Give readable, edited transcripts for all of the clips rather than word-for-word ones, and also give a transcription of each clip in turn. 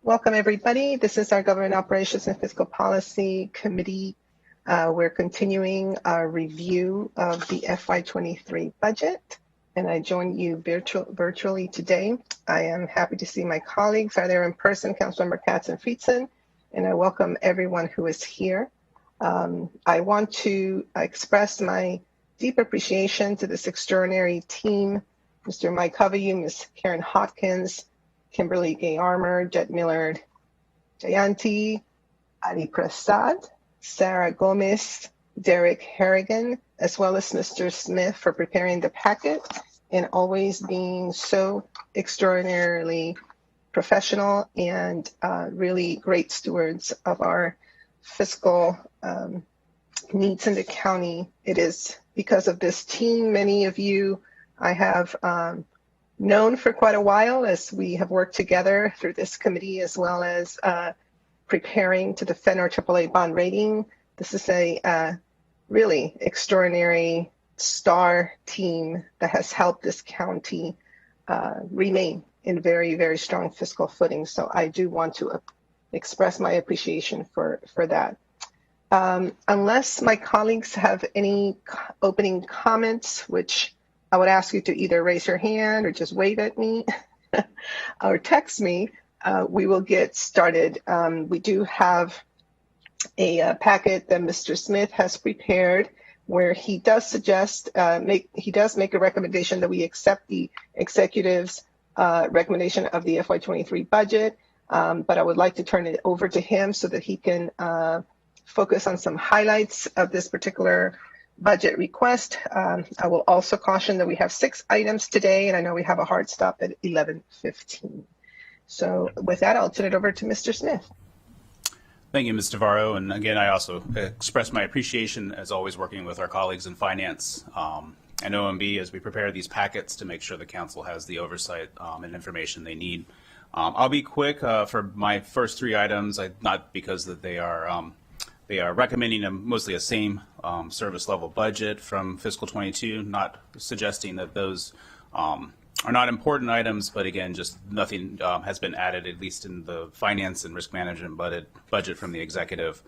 Welcome, everybody. This is our Government Operations and Fiscal Policy Committee. We're continuing our review of the FY23 budget, and I join you virtually today. I am happy to see my colleagues are there in person, Councilmember Katz and Friedson, and I welcome everyone who is here. I want to express my deep appreciation to this extraordinary team, Mr. Mike Hovey, Ms. Karen Hopkins, Kimberly Gay Armour, Jet Millard, Jayanti, Ali Prasad, Sarah Gomez, Derek Harrigan, as well as Mr. Smith for preparing the packet and always being so extraordinarily professional and really great stewards of our fiscal needs in the county. It is because of this team, many of you I have known for quite a while as we have worked together through this committee, as well as preparing to defend our AAA bond rating. This is a really extraordinary star team that has helped this county remain in very, very strong fiscal footing. So I do want to express my appreciation for that. Unless my colleagues have any opening comments, which I would ask you to either raise your hand or just wave at me or text me. We will get started. We do have a packet that Mr. Smith has prepared where he does suggest, he does make a recommendation that we accept the executive's recommendation of the FY23 budget, but I would like to turn it over to him so that he can focus on some highlights of this particular budget request. I will also caution that we have 6 items today, and I know we have a hard stop at 11:15. So with that, I'll turn it over to Mr. Smith. Thank you, Ms. Navarro. And again, I also express my appreciation, as always, working with our colleagues in finance and OMB as we prepare these packets to make sure the council has the oversight and information they need. I'll be quick for my first 3 items, not because that they are recommending mostly a same service level budget from fiscal 22, not suggesting that those are not important items, but again, just nothing has been added, at least in the finance and risk management budget from the executive.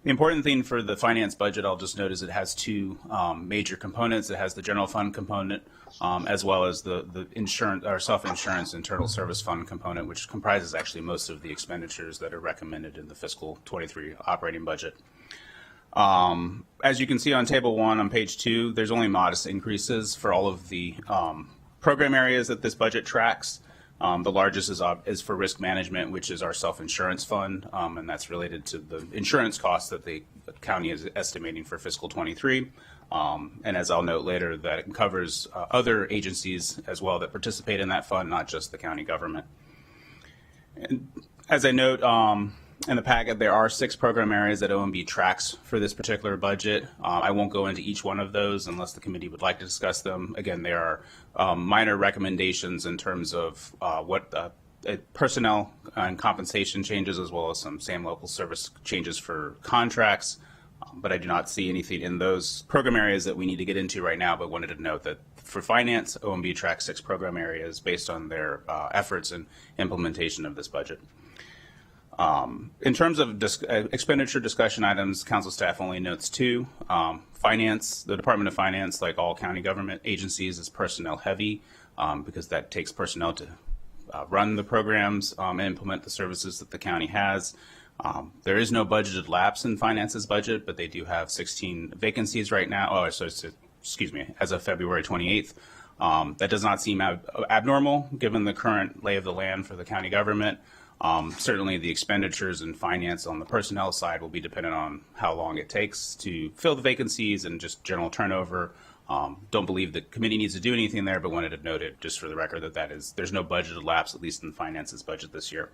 The important thing for the finance budget, I'll just note, is it has 2 major components. It has the general fund component, as well as the insurance or self-insurance internal service fund component, which comprises actually most of the expenditures that are recommended in the fiscal 23 operating budget. As you can see on table 1 on page 2, there's only modest increases for all of the program areas that this budget tracks. The largest is for risk management, which is our self-insurance fund, and that's related to the insurance costs that the county is estimating for fiscal 23. And as I'll note later, that covers other agencies as well that participate in that fund, not just the county government. And as I note in the packet, there are 6 program areas that OMB tracks for this particular budget. I won't go into each one of those unless the committee would like to discuss them. Again, there are minor recommendations in terms of what personnel and compensation changes, as well as some same local service changes for contracts. But I do not see anything in those program areas that we need to get into right now, but wanted to note that for finance, OMB tracks 6 program areas based on their efforts and implementation of this budget. In terms of expenditure discussion items, council staff only notes 2. Finance, the Department of Finance, like all county government agencies, is personnel heavy because that takes personnel to run the programs and implement the services that the county has. There is no budgeted lapse in finance's budget, but they do have 16 vacancies right now. Oh, so excuse me, as of February 28th. That does not seem abnormal given the current lay of the land for the county government. Certainly the expenditures in finance on the personnel side will be dependent on how long it takes to fill the vacancies and just general turnover. Don't believe the committee needs to do anything there, but wanted to note it just for the record that there's no budgeted lapse, at least in finance's budget this year.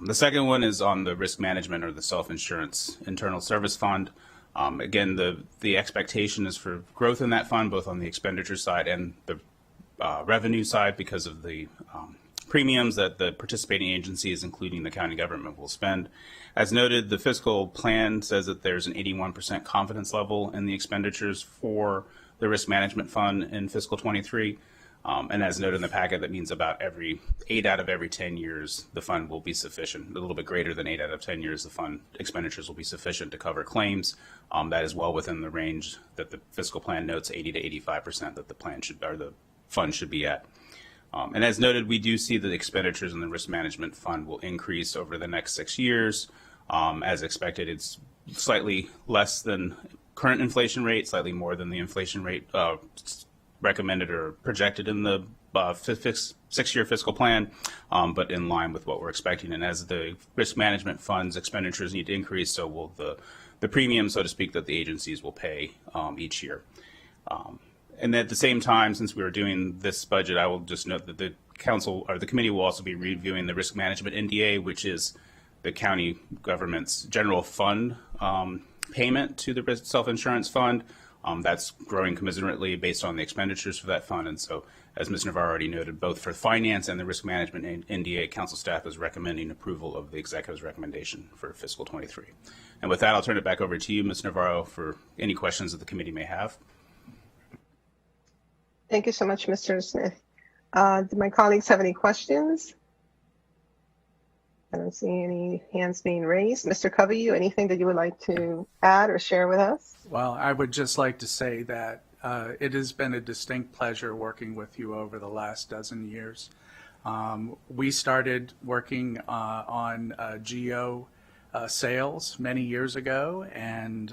The second one is on the risk management or the self-insurance internal service fund. Again, the expectation is for growth in that fund, both on the expenditure side and the revenue side because of the premiums that the participating agencies, including the county government, will spend. As noted, the fiscal plan says that there's an 81% confidence level in the expenditures for the risk management fund in fiscal 23. And as noted in the packet, that means about 8 out of every 10 years, the fund will be sufficient. A little bit greater than 8 out of 10 years, the fund expenditures will be sufficient to cover claims. That is well within the range that the fiscal plan notes, 80 to 85% that the plan should, or the fund should be at. And as noted, we do see that expenditures in the risk management fund will increase over the next 6 years. As expected, it's slightly less than current inflation rate, slightly more than the inflation rate recommended or projected in the 6-year fiscal plan, but in line with what we're expecting. And as the risk management fund's expenditures need to increase, so will the premium, so to speak, that the agencies will pay each year. And at the same time, since we are doing this budget, I will just note that the council or the committee will also be reviewing the risk management NDA, which is the county government's general fund payment to the self-insurance fund. That's growing commensurately based on the expenditures for that fund. And so, as Ms. Navarro already noted, both for finance and the risk management NDA, council staff is recommending approval of the executive's recommendation for fiscal 23. And with that, I'll turn it back over to you, Ms. Navarro, for any questions that the committee may have. Thank you so much, Mr. Smith. Do my colleagues have any questions? I don't see any hands being raised. Mr. Covey, anything that you would like to add or share with us? Well, I would just like to say that it has been a distinct pleasure working with you over the last dozen years. We started working on GEO sales many years ago, and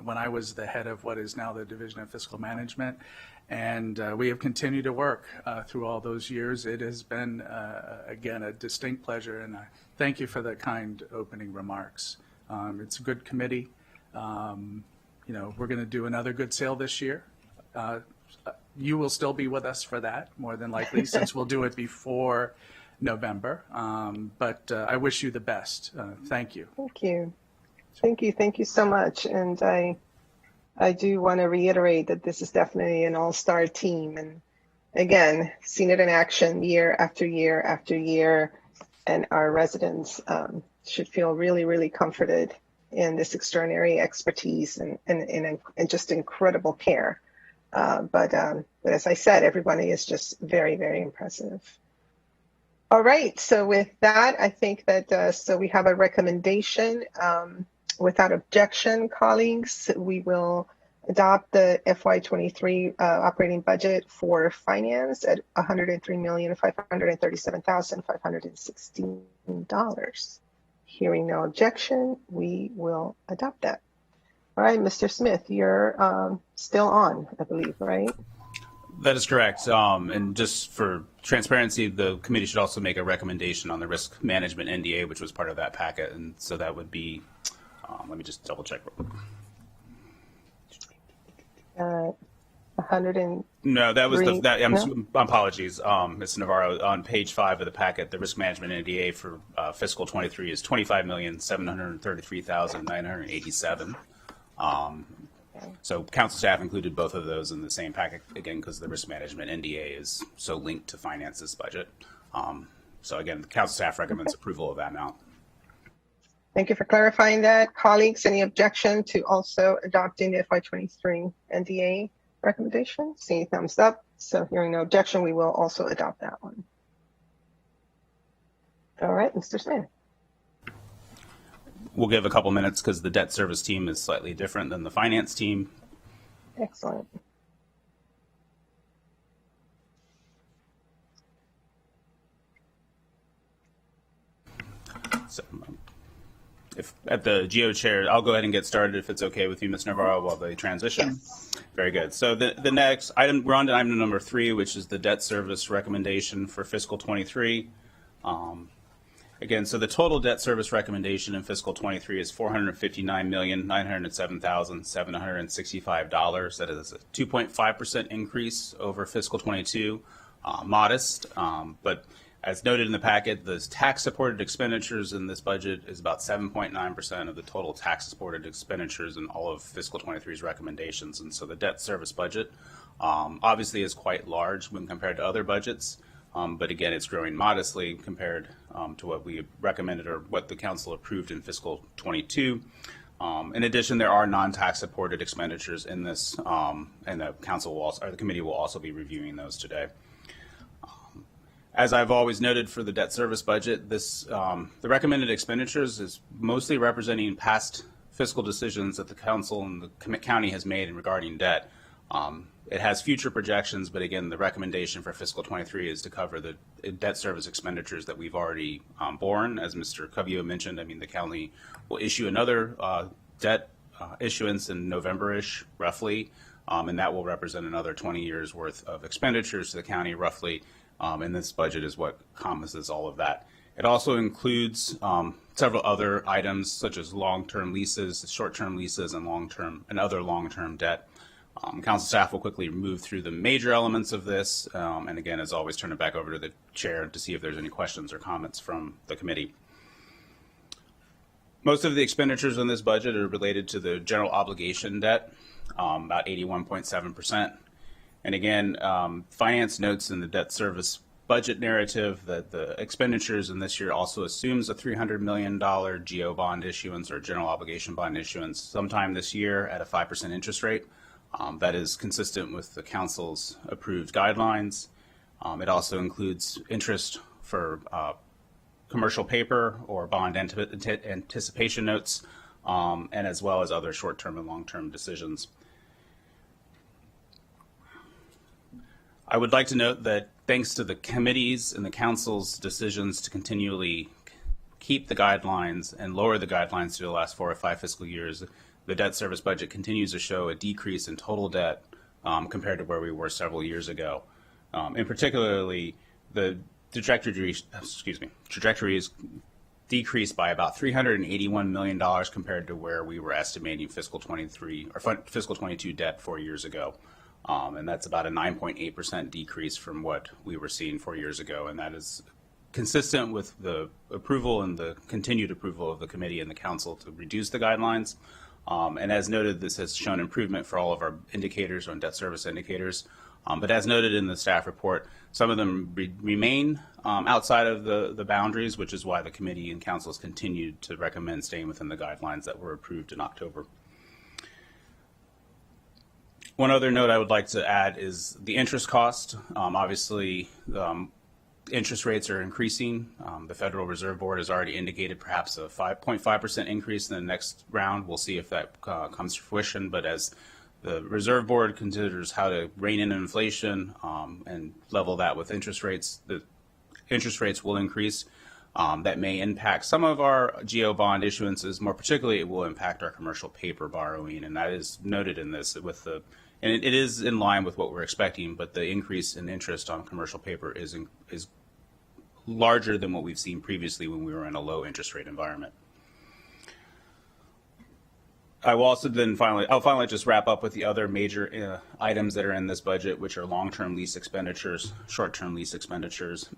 when I was the head of what is now the Division of Fiscal Management, and we have continued to work through all those years. It has been, again, a distinct pleasure, and I thank you for the kind opening remarks. It's a good committee. You know, we're going to do another good sale this year. You will still be with us for that, more than likely, since we'll do it before November. But I wish you the best. Thank you. Thank you. Thank you. Thank you so much. And I do want to reiterate that this is definitely an all-star team. And again, seen it in action year after year after year. And our residents should feel really, really comforted in this extraordinary expertise and just incredible care. But as I said, everybody is just very, very impressive. All right. So with that, I think that so we have a recommendation. Without objection, colleagues, we will adopt the FY23 operating budget for finance at $103,537,516. Hearing no objection, we will adopt that. All right, Mr. Smith, you're still on, I believe, right? That is correct. And just for transparency, the committee should also make a recommendation on the risk management NDA, which was part of that packet. And so that would be, let me just double check real quick. 100 and no, that was no? Apologies, Ms. Navarro. On page 5 of the packet, the risk management NDA for fiscal 23 is $25,733,987. So council staff included both of those in the same packet, again, because the risk management NDA is so linked to finance's budget. So again, the council staff recommends approval of that amount. Thank you for clarifying that. Colleagues, any objection to also adopting the FY23 NDA recommendation? Seeing thumbs up. So hearing no objection, we will also adopt that one. All right, Mr. Smith. We'll give a couple minutes because the debt service team is slightly different than the finance team. Excellent. So, if at the GEO chair, I'll go ahead and get started if it's okay with you, Ms. Navarro, while they transition. Yes. Very good. So the next item, we're on to item number 3, which is the debt service recommendation for fiscal 23. Again, so the total debt service recommendation in fiscal 23 is $459,907,765. That is a 2.5% increase over fiscal 22. Modest, but as noted in the packet, the tax-supported expenditures in this budget is about 7.9% of the total tax-supported expenditures in all of fiscal 23's recommendations. And so the debt service budget obviously is quite large when compared to other budgets. But again, it's growing modestly compared to what we recommended or what the council approved in fiscal 22. In addition, there are non-tax supported expenditures in this, and the council will also, or the committee will also be reviewing those today. As I've always noted for the debt service budget, the recommended expenditures is mostly representing past fiscal decisions that the council and the county has made regarding debt. It has future projections, but again, the recommendation for fiscal 23 is to cover the debt service expenditures that we've already borne. As Mr. Covio mentioned, I mean, the county will issue another debt issuance in November-ish, roughly, and that will represent another 20 years worth of expenditures to the county, roughly, and this budget is what encompasses all of that. It also includes several other items, such as long-term leases, short-term leases, and other long-term debt. Council staff will quickly move through the major elements of this, and again, as always, turn it back over to the chair to see if there's any questions or comments from the committee. Most of the expenditures in this budget are related to the general obligation debt, about 81.7%. And again, finance notes in the debt service budget narrative that the expenditures in this year also assumes a $300 million GO bond issuance or general obligation bond issuance sometime this year at a 5% interest rate. That is consistent with the council's approved guidelines. It also includes interest for commercial paper or bond anticipation notes, and as well as other short-term and long-term decisions. I would like to note that thanks to the committees and the council's decisions to continually keep the guidelines and lower the guidelines through the last 4 or 5 fiscal years, the debt service budget continues to show a decrease in total debt compared to where we were several years ago. In particularly, the trajectory is decreased by about $381 million compared to where we were estimating fiscal 23 or fiscal 22 debt 4 years ago. And that's about a 9.8% decrease from what we were seeing 4 years ago. And that is consistent with the approval and the continued approval of the committee and the council to reduce the guidelines. And as noted, this has shown improvement for all of our indicators on debt service indicators. But as noted in the staff report, some of them remain outside of the boundaries, which is why the committee and council has continued to recommend staying within the guidelines that were approved in October. One other note I would like to add is the interest cost. Obviously, interest rates are increasing. The Federal Reserve Board has already indicated perhaps a 5.5% increase in the next round. We'll see if that comes to fruition. But as the Reserve Board considers how to rein in inflation and level that with interest rates, the interest rates will increase. That may impact some of our GO bond issuances. More particularly, it will impact our commercial paper borrowing, and that is noted in this with the. And it is in line with what we're expecting, but the increase in interest on commercial paper is larger than what we've seen previously when we were in a low interest rate environment. I will also then finally just wrap up with the other major items that are in this budget, which are long-term lease expenditures, short-term lease expenditures,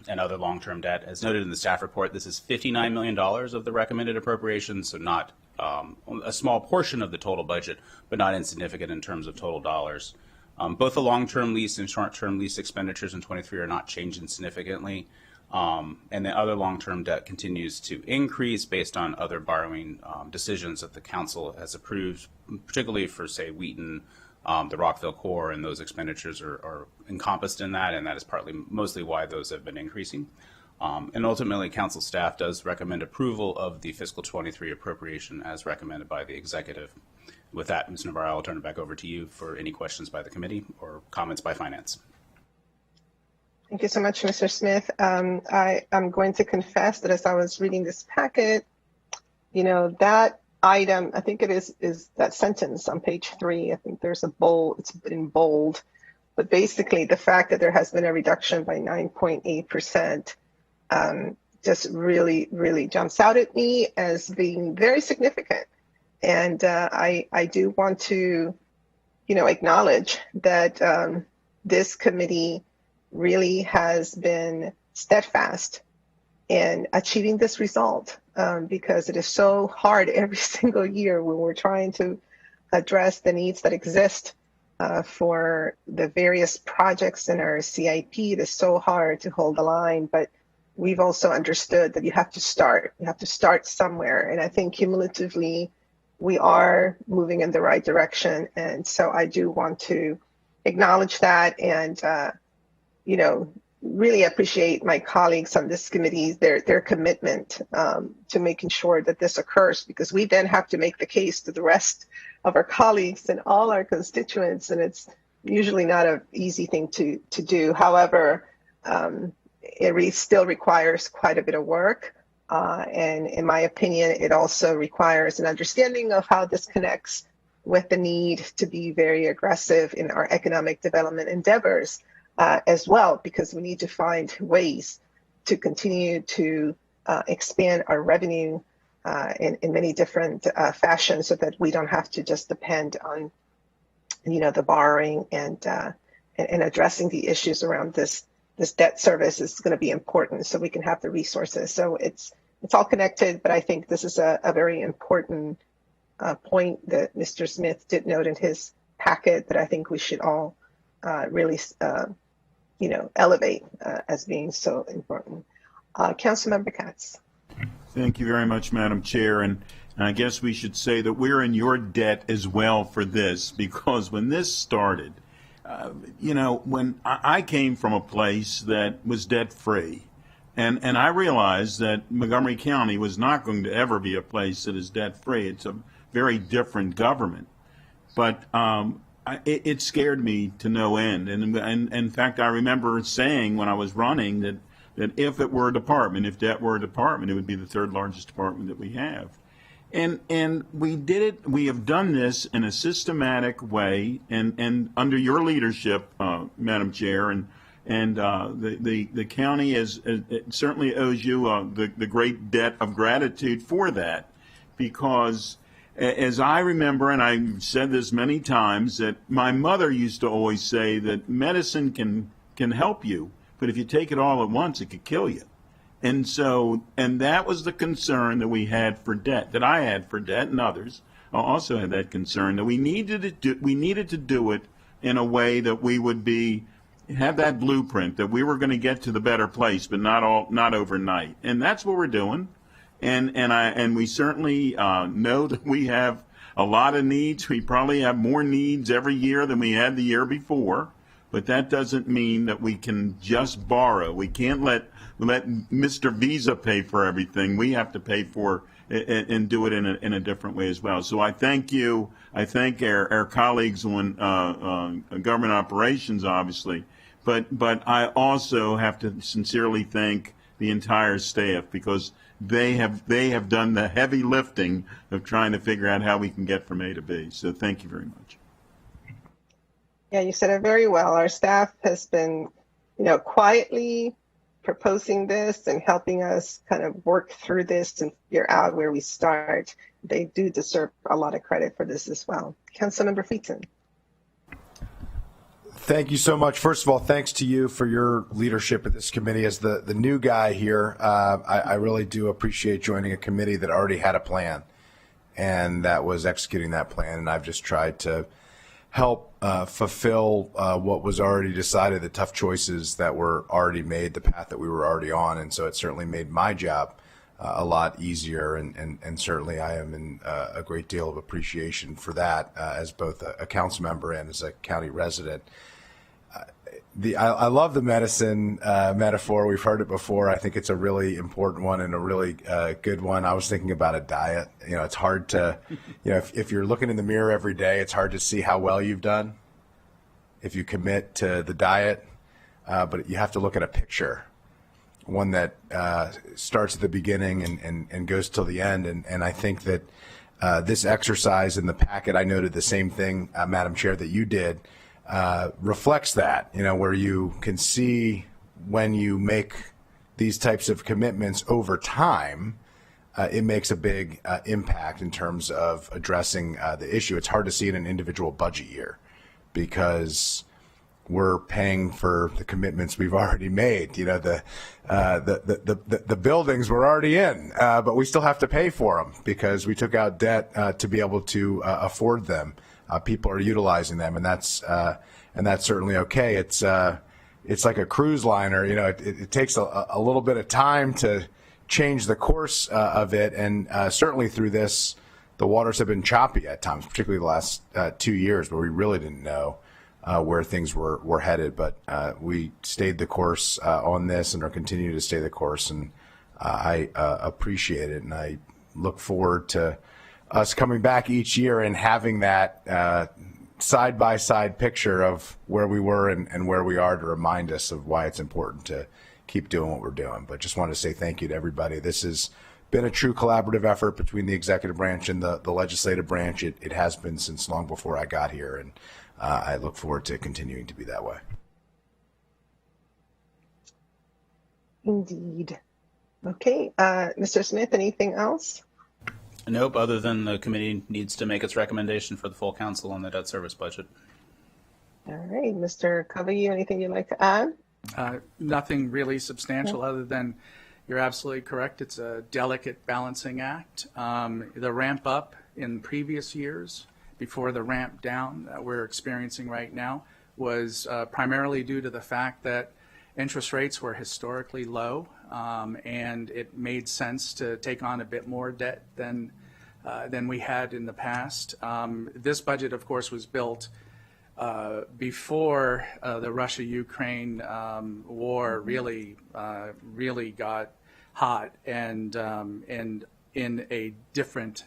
and other long-term debt. As noted in the staff report, this is $59 million of the recommended appropriations, so not a small portion of the total budget, but not insignificant in terms of total dollars. Both the long-term lease and short-term lease expenditures in 23 are not changing significantly. And the other long-term debt continues to increase based on other borrowing decisions that the council has approved, particularly for, say, Wheaton, the Rockville Core, and those expenditures are encompassed in that, and that is mostly why those have been increasing. And ultimately, council staff does recommend approval of the fiscal 23 appropriation as recommended by the executive. With that, Ms. Navarro, I'll turn it back over to you for any questions by the committee or comments by finance. Thank you so much, Mr. Smith. I'm going to confess that as I was reading this packet, that item, I think it is that sentence on page 3. I think there's a bold, it's in bold, but basically the fact that there has been a reduction by 9.8% just really, really jumps out at me as being very significant. And I do want to, acknowledge that this committee really has been steadfast in achieving this result because it is so hard every single year when we're trying to address the needs that exist for the various projects in our CIP. It is so hard to hold the line, but we've also understood that you have to start. You have to start somewhere. And I think cumulatively, we are moving in the right direction. And so I do want to acknowledge that and really appreciate my colleagues on this committee, their commitment to making sure that this occurs, because we then have to make the case to the rest of our colleagues and all our constituents, and it's usually not an easy thing to do. However, it still requires quite a bit of work, and in my opinion, it also requires an understanding of how this connects with the need to be very aggressive in our economic development endeavors as well, because we need to find ways to continue to expand our revenue in many different fashions, so that we don't have to just depend on, the borrowing, and addressing the issues around this debt service is going to be important, so we can have the resources. So it's all connected, but I think this is a very important point that Mr. Smith did note in his packet that I think we should all really, elevate as being so important. Councilmember Katz. Thank you very much, Madam Chair. And I guess we should say that we're in your debt as well for this, because when this started, when I came from a place that was debt-free, and I realized that Montgomery County was not going to ever be a place that is debt-free. It's a very different government. But it scared me to no end. And in fact, I remember saying when I was running that if it were a department, if debt were a department, it would be the third largest department that we have. And we did it. We have done this in a systematic way, and under your leadership, Madam Chair, and the county it certainly owes you the great debt of gratitude for that, because as I remember, and I've said this many times, that my mother used to always say that medicine can help you, but if you take it all at once, it could kill you. And that was the concern that we had for debt, that I had for debt, and others also had that concern, that we needed to do it in a way that we would have that blueprint, that we were going to get to the better place, but not overnight. And that's what we're doing. And we certainly know that we have a lot of needs. We probably have more needs every year than we had the year before, but that doesn't mean that we can just borrow. We can't let Mr. Visa pay for everything. We have to pay for and do it in a different way as well. So I thank you. I thank our colleagues on government operations, obviously, but I also have to sincerely thank the entire staff, because they have done the heavy lifting of trying to figure out how we can get from A to B. So thank you very much. Yeah, you said it very well. Our staff has been, quietly proposing this and helping us kind of work through this and figure out where we start. They do deserve a lot of credit for this as well. Councilmember Featon. Thank you so much. First of all, thanks to you for your leadership at this committee. As the new guy here, I really do appreciate joining a committee that already had a plan and that was executing that plan. And I've just tried to help fulfill what was already decided, the tough choices that were already made, the path that we were already on. And so it certainly made my job a lot easier. And certainly I am in a great deal of appreciation for that as both a council member and as a county resident. I love the medicine metaphor. We've heard it before. I think it's a really important one and a really good one. I was thinking about a diet. It's hard to, if you're looking in the mirror every day, it's hard to see how well you've done if you commit to the diet. But you have to look at a picture, one that starts at the beginning and goes till the end. And I think that this exercise in the packet, I noted the same thing, Madam Chair, that you did. Reflects that, where you can see when you make these types of commitments over time, it makes a big impact in terms of addressing the issue. It's hard to see in an individual budget year because we're paying for the commitments we've already made. The buildings we're already in, but we still have to pay for them because we took out debt to be able to afford them. People are utilizing them, and that's certainly okay. It's like a cruise liner. It takes a little bit of time to change the course of it, and certainly through this, the waters have been choppy at times, particularly the last 2 years, where we really didn't know where things were headed. But we stayed the course on this and are continuing to stay the course, and I appreciate it, and I look forward to us coming back each year and having that side-by-side picture of where we were and where we are to remind us of why it's important to keep doing what we're doing. But just wanted to say thank you to everybody. This has been a true collaborative effort between the executive branch and the legislative branch. It has been since long before I got here, and I look forward to continuing to be that way. Indeed. Okay, Mr. Smith, anything else? Nope, other than the committee needs to make its recommendation for the full council on the debt service budget. All right, Mr. Covey, anything you'd like to add? Nothing really substantial other than you're absolutely correct. It's a delicate balancing act. The ramp up in previous years before the ramp down that we're experiencing right now was primarily due to the fact that interest rates were historically low, and it made sense to take on a bit more debt than we had in the past. This budget, of course, was built before the Russia-Ukraine war really got hot, and in a different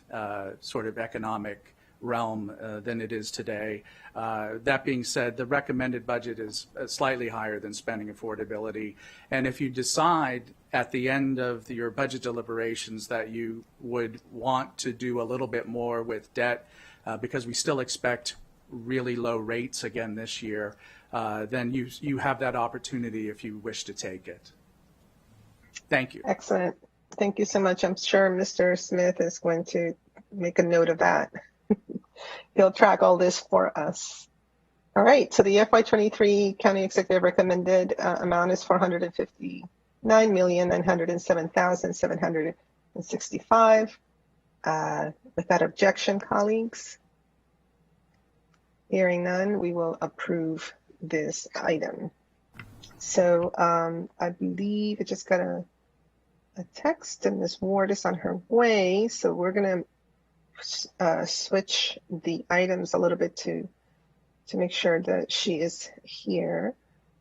sort of economic realm than it is today. That being said, the recommended budget is slightly higher than spending affordability. And if you decide at the end of your budget deliberations that you would want to do a little bit more with debt, because we still expect really low rates again this year, then you have that opportunity if you wish to take it. Thank you. Excellent. Thank you so much. I'm sure Mr. Smith is going to make a note of that. He'll track all this for us. All right, so the FY23 County Executive recommended amount is $459,907,765. Without objection, colleagues? Hearing none, we will approve this item. So I believe it just got a text, and Ms. Ward is on her way. So we're going to switch the items a little bit to make sure that she is here.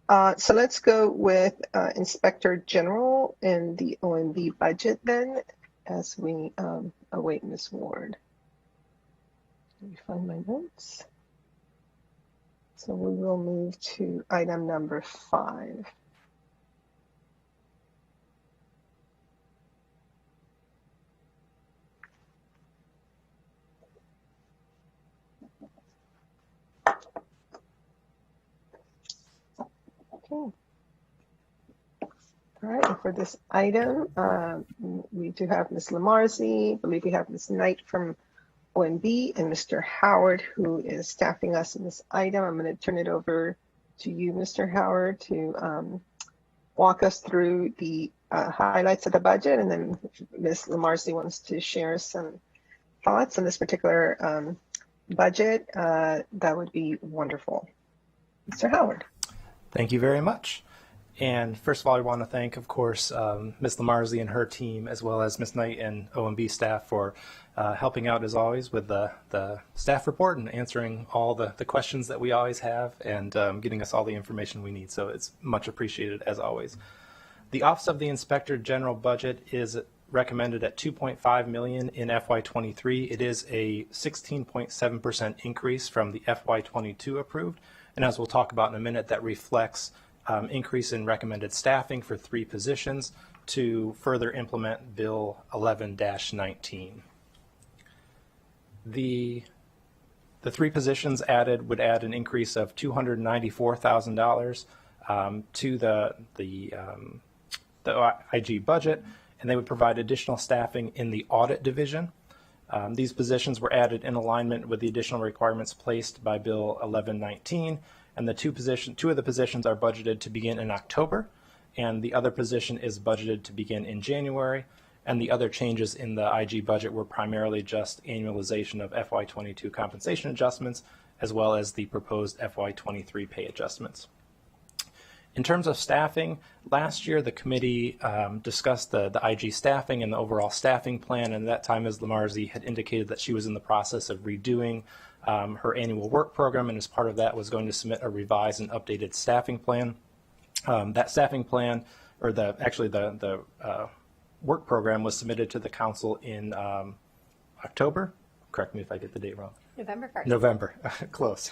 So let's go with Inspector General and the OMB budget then, as we await Ms. Ward. Let me find my notes. So we will move to item number 5. Okay. All right, and for this item, we do have Ms. Lamarzi, I believe we have Ms. Knight from OMB, and Mr. Howard, who is staffing us in this item. I'm going to turn it over to you, Mr. Howard, to walk us through the highlights of the budget, and then if Ms. Lamarzi wants to share some thoughts on this particular budget, that would be wonderful. Mr. Howard. Thank you very much. And first of all, I want to thank, of course, Ms. Lamarzi and her team, as well as Ms. Knight and OMB staff for helping out, as always, with the staff report and answering all the questions that we always have, and getting us all the information we need. So it's much appreciated, as always. The Office of the Inspector General budget is recommended at $2.5 million in FY23. It is a 16.7% increase from the FY22 approved. And as we'll talk about in a minute, that reflects increase in recommended staffing for 3 positions to further implement Bill 11-19. The 3 positions added would add an increase of $294,000 to the IG budget, and they would provide additional staffing in the audit division. These positions were added in alignment with the additional requirements placed by Bill 11-19, and the 2 of the positions are budgeted to begin in October, and the other position is budgeted to begin in January, and the other changes in the IG budget were primarily just annualization of FY22 compensation adjustments, as well as the proposed FY23 pay adjustments. In terms of staffing, last year the committee discussed the IG staffing and the overall staffing plan, and at that time Ms. Lamarzi had indicated that she was in the process of redoing her annual work program, and as part of that was going to submit a revised and updated staffing plan. That staffing plan, or the work program, was submitted to the council in October. Correct me if I get the date wrong. November 1st. November, close.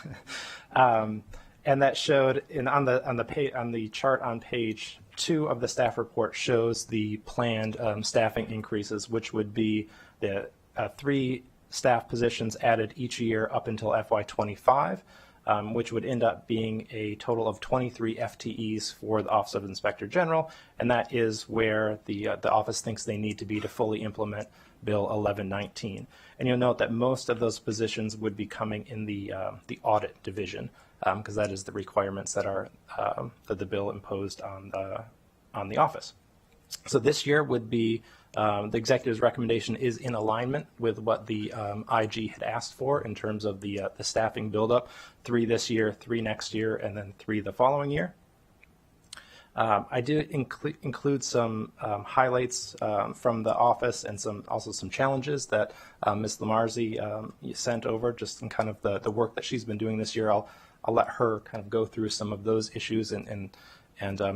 And that showed on the chart on page 2 of the staff report shows the planned staffing increases, which would be the 3 staff positions added each year up until FY25, which would end up being a total of 23 FTEs for the Office of Inspector General, and that is where the office thinks they need to be to fully implement Bill 1119. And you'll note that most of those positions would be coming in the audit division, because that is the requirements that are that the bill imposed on the office. So this year would be the executive's recommendation is in alignment with what the IG had asked for in terms of the staffing buildup: 3 this year, 3 next year, and then 3 the following year. I did include some highlights from the office and also some challenges that Ms. Lamarzi sent over, just in kind of the work that she's been doing this year. I'll let her kind of go through some of those issues and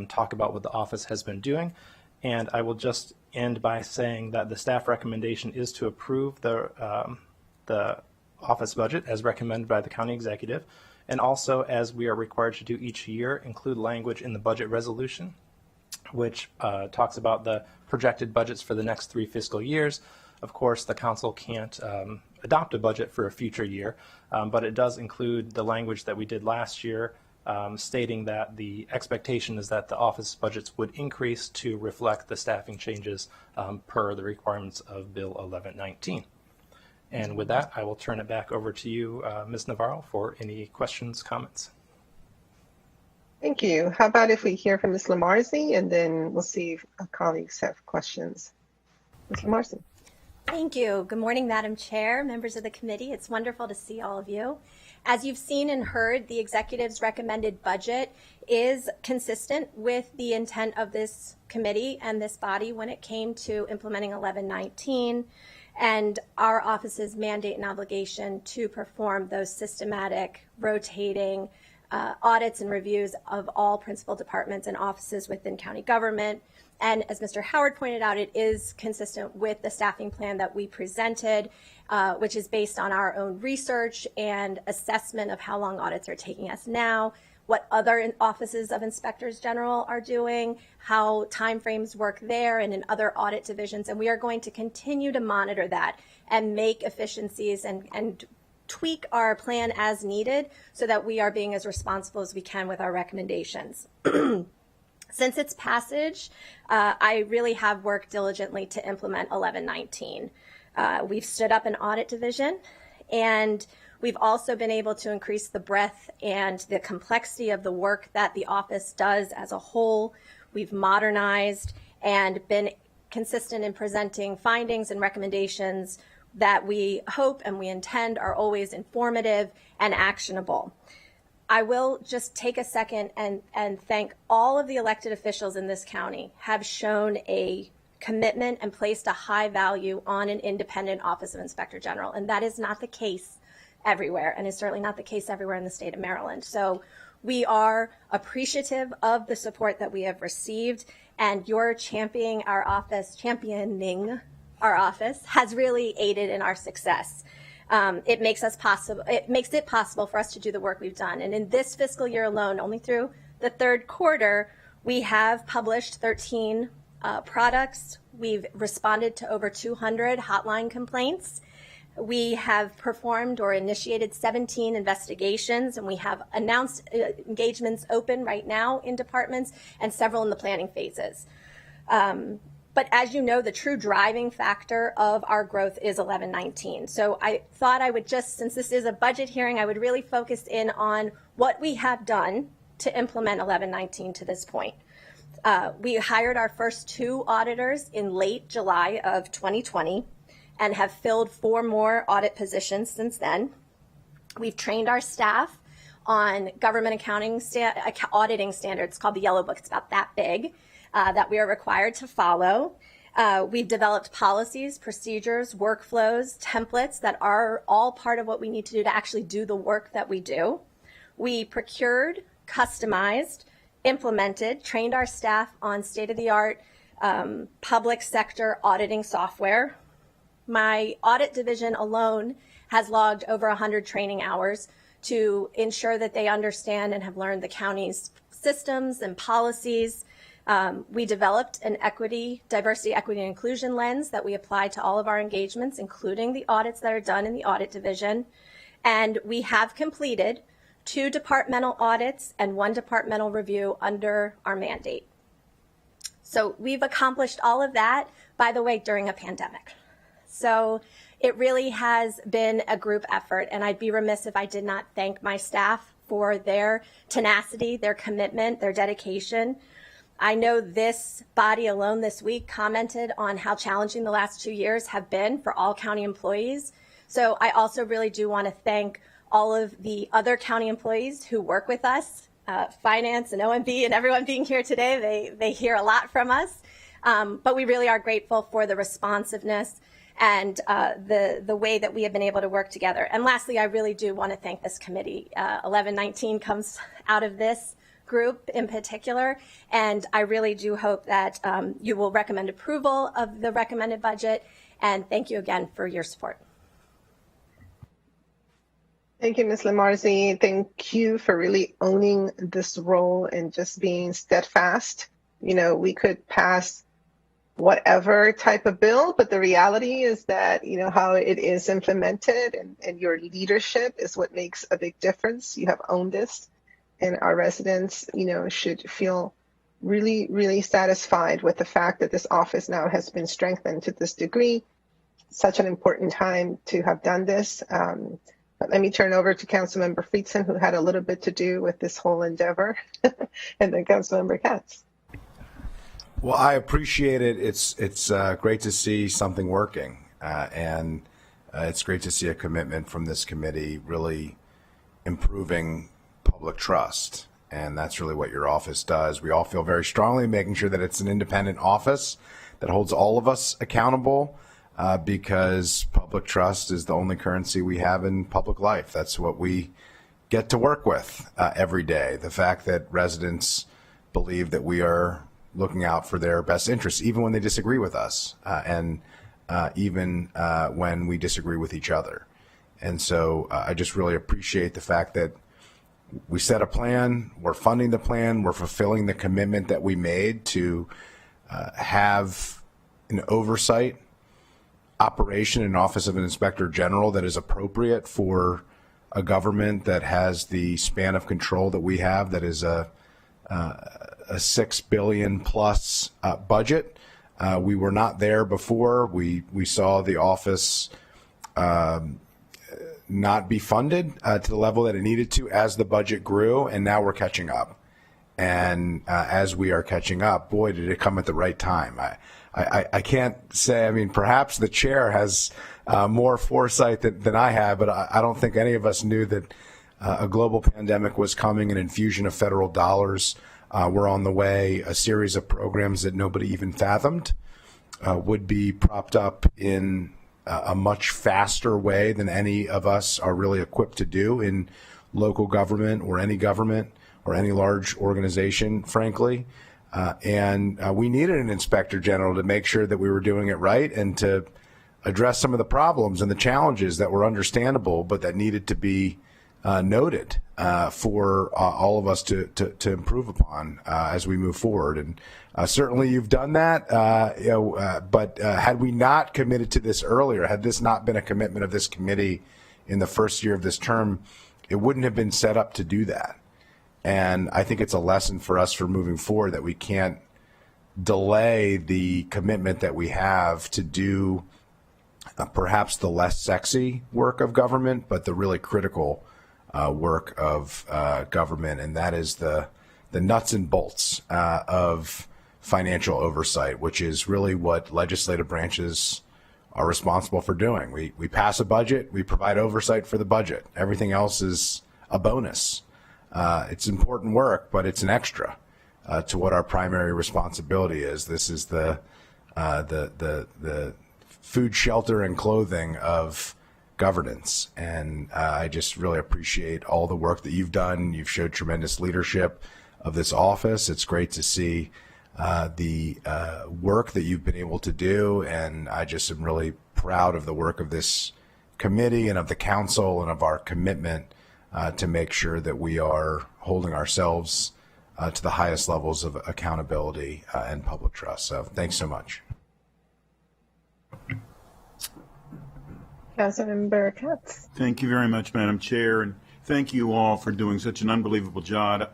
talk about what the office has been doing. And I will just end by saying that the staff recommendation is to approve the office budget as recommended by the county executive, and also, as we are required to do each year, include language in the budget resolution, which talks about the projected budgets for the next 3 fiscal years. Of course, the council can't adopt a budget for a future year, but it does include the language that we did last year, stating that the expectation is that the office budgets would increase to reflect the staffing changes per the requirements of Bill 1119. And with that, I will turn it back over to you, Ms. Navarro, for any questions, comments. Thank you. How about if we hear from Ms. Lamarzi, and then we'll see if our colleagues have questions. Ms. Lamarzi. Thank you. Good morning, Madam Chair, members of the committee. It's wonderful to see all of you. As you've seen and heard, the executive's recommended budget is consistent with the intent of this committee and this body when it came to implementing 1119 and our office's mandate and obligation to perform those systematic, rotating audits and reviews of all principal departments and offices within county government. And as Mr. Howard pointed out, it is consistent with the staffing plan that we presented, which is based on our own research and assessment of how long audits are taking us now, what other offices of inspectors general are doing, how timeframes work there and in other audit divisions. And we are going to continue to monitor that and make efficiencies and tweak our plan as needed so that we are being as responsible as we can with our recommendations. Since its passage, I really have worked diligently to implement 1119. We've stood up an audit division, and we've also been able to increase the breadth and the complexity of the work that the office does as a whole. We've modernized and been consistent in presenting findings and recommendations that we hope and we intend are always informative and actionable. I will just take a second and thank all of the elected officials in this county have shown a commitment and placed a high value on an independent Office of Inspector General. And that is not the case everywhere, and is certainly not the case everywhere in the state of Maryland. So we are appreciative of the support that we have received, and your championing our office has really aided in our success. It makes it possible for us to do the work we've done. And in this fiscal year alone, only through the 3rd quarter, we have published 13 products. We've responded to over 200 hotline complaints. We have performed or initiated 17 investigations, and we have announced engagements open right now in departments and several in the planning phases. But as you know, the true driving factor of our growth is 1119. So I thought I would just, since this is a budget hearing, I would really focus in on what we have done to implement 1119 to this point. We hired our first 2 auditors in late July of 2020 and have filled 4 more audit positions since then. We've trained our staff on government accounting auditing standards called the Yellow Book. It's about that big. That we are required to follow. We've developed policies, procedures, workflows, templates that are all part of what we need to do to actually do the work that we do. We procured, customized, implemented, trained our staff on state-of-the-art public sector auditing software. My audit division alone has logged over 100 training hours to ensure that they understand and have learned the county's systems and policies. We developed an diversity, equity, and inclusion lens that we apply to all of our engagements, including the audits that are done in the audit division. And we have completed 2 departmental audits and 1 departmental review under our mandate. So we've accomplished all of that, by the way, during a pandemic. So it really has been a group effort, and I'd be remiss if I did not thank my staff for their tenacity, their commitment, their dedication. I know this body alone this week commented on how challenging the last 2 years have been for all county employees. So I also really do want to thank all of the other county employees who work with us, finance and OMB and everyone being here today. They hear a lot from us, but we really are grateful for the responsiveness and the way that we have been able to work together. And lastly, I really do want to thank this committee. 1119 comes out of this group in particular, and I really do hope that you will recommend approval of the recommended budget, and thank you again for your support. Thank you, Ms. Lamarzi. Thank you for really owning this role and just being steadfast. You know, we could pass whatever type of bill, but the reality is that, you know, how it is implemented and your leadership is what makes a big difference. You have owned this, and our residents, you know, should feel really, really satisfied with the fact that this office now has been strengthened to this degree. Such an important time to have done this. But let me turn over to Councilmember Friedson, who had a little bit to do with this whole endeavor, and then Councilmember Katz. Well, I appreciate it. It's great to see something working, and it's great to see a commitment from this committee really improving public trust, and that's really what your office does. We all feel very strongly making sure that it's an independent office that holds all of us accountable, because public trust is the only currency we have in public life. That's what we get to work with every day. The fact that residents believe that we are looking out for their best interests, even when they disagree with us, and even when we disagree with each other. And so I just really appreciate the fact that we set a plan, we're funding the plan, we're fulfilling the commitment that we made to have an oversight operation in Office of an Inspector General that is appropriate for a government that has the span of control that we have, that is a $6 billion plus budget. We were not there before. We saw the office not be funded to the level that it needed to as the budget grew, and now we're catching up. And as we are catching up, boy, did it come at the right time. I can't say, I mean, perhaps the chair has more foresight than I have, but I don't think any of us knew that a global pandemic was coming, an infusion of federal dollars were on the way, a series of programs that nobody even fathomed would be propped up in a much faster way than any of us are really equipped to do in local government or any large organization, frankly. And we needed an inspector general to make sure that we were doing it right and to address some of the problems and the challenges that were understandable, but that needed to be noted for all of us to improve upon as we move forward. And certainly you've done that, but had we not committed to this earlier, had this not been a commitment of this committee in the first year of this term, it wouldn't have been set up to do that. And I think it's a lesson for us for moving forward that we can't delay the commitment that we have to do perhaps the less sexy work of government, but the really critical work of government, and that is the nuts and bolts of financial oversight, which is really what legislative branches are responsible for doing. We pass a budget, we provide oversight for the budget. Everything else is a bonus. It's important work, but it's an extra to what our primary responsibility is. This is the the food, shelter, and clothing of governance. And I just really appreciate all the work that you've done. You've showed tremendous leadership of this office. It's great to see the work that you've been able to do, and I just am really proud of the work of this committee and of the council and of our commitment to make sure that we are holding ourselves to the highest levels of accountability and public trust. So thanks so much. Councilmember Katz. Thank you very much, Madam Chair, and thank you all for doing such an unbelievable job.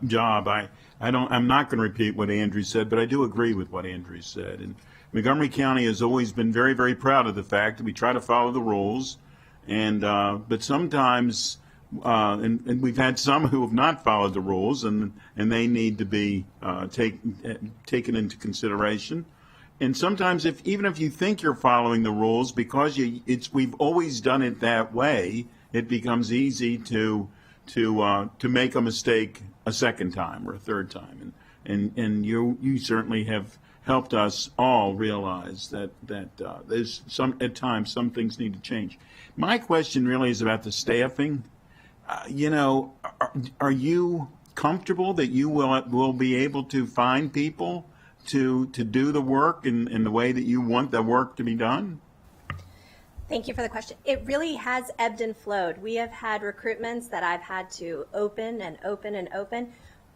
I'm not going to repeat what Andrew said, but I do agree with what Andrew said. And Montgomery County has always been very, very proud of the fact that we try to follow the rules, and but sometimes, and we've had some who have not followed the rules, and they need to be taken into consideration. And sometimes, even if you think you're following the rules, because we've always done it that way, it becomes easy to make a mistake a second time or a third time. And you certainly have helped us all realize that there's at times some things need to change. My question really is about the staffing. Are you comfortable that you will be able to find people to do the work in the way that you want the work to be done? Thank you for the question. It really has ebbed and flowed. We have had recruitments that I've had to open and open and open.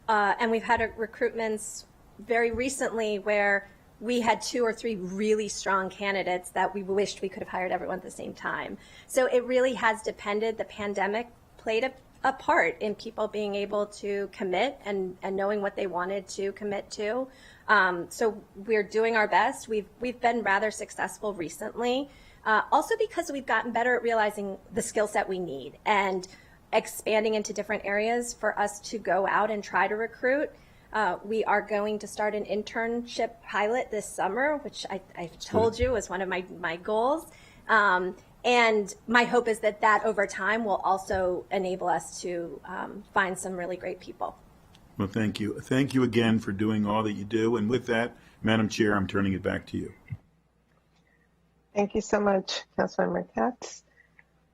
And we've had recruitments very recently where we had 2 or 3 really strong candidates that we wished we could have hired everyone at the same time. So it really has depended. The pandemic played a part in people being able to commit and knowing what they wanted to commit to. So we're doing our best. We've been rather successful recently, also because we've gotten better at realizing the skill set we need and expanding into different areas for us to go out and try to recruit. We are going to start an internship pilot this summer, which I told you was one of my goals. And my hope is that over time will also enable us to find some really great people. Well, thank you. Thank you again for doing all that you do. And with that, Madam Chair, I'm turning it back to you. Thank you so much, Councilmember Katz.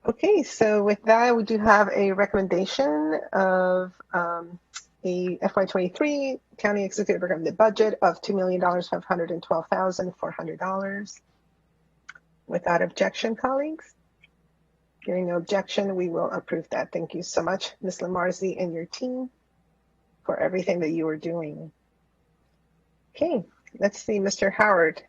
Okay, so with that, we do have a recommendation of a FY23 County Executive Recommended Budget of $2,512,400. Without objection, colleagues? Hearing no objection, we will approve that. Thank you so much, Ms. Lamarzi and your team, for everything that you are doing. Okay, let's see, Mr. Howard.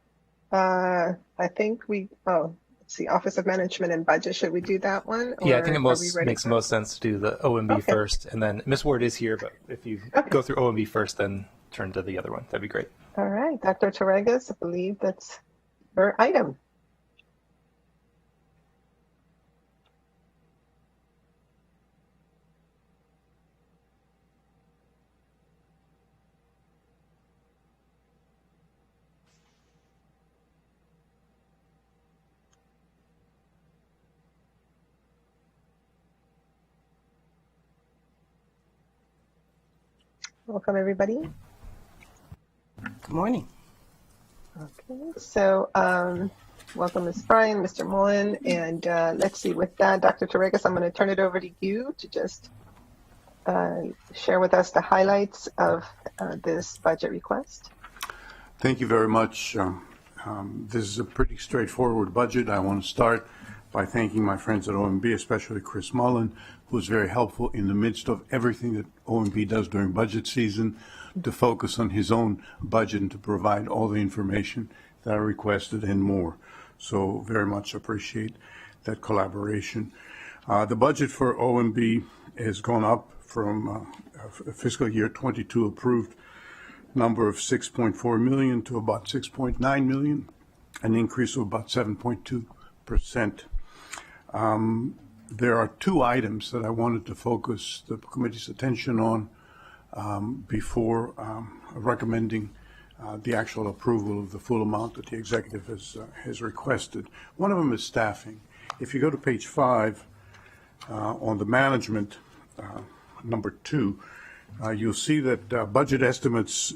I think let's see, Office of Management and Budget. Should we do that one? Yeah, I think it makes the most sense to do the OMB first, and then Ms. Ward is here, but if you go through OMB first, then turn to the other one. That'd be great. All right, Dr. Torregas, I believe that's her item. Welcome, everybody. Good morning. Okay, so welcome, Ms. Bryan, Mr. Mullen, and let's see, with that, Dr. Torregas, I'm going to turn it over to you to just share with us the highlights of this budget request. Thank you very much. This is a pretty straightforward budget. I want to start by thanking my friends at OMB, especially Chris Mullen, who was very helpful in the midst of everything that OMB does during budget season to focus on his own budget and to provide all the information that I requested and more. So very much appreciate that collaboration. The budget for OMB has gone up from fiscal year 22 approved number of 6.4 million to about 6.9 million, an increase of about 7.2%. There are 2 items that I wanted to focus the committee's attention on before recommending the actual approval of the full amount that the executive has requested. One of them is staffing. If you go to page 5 on the management, number 2, you'll see that budget estimates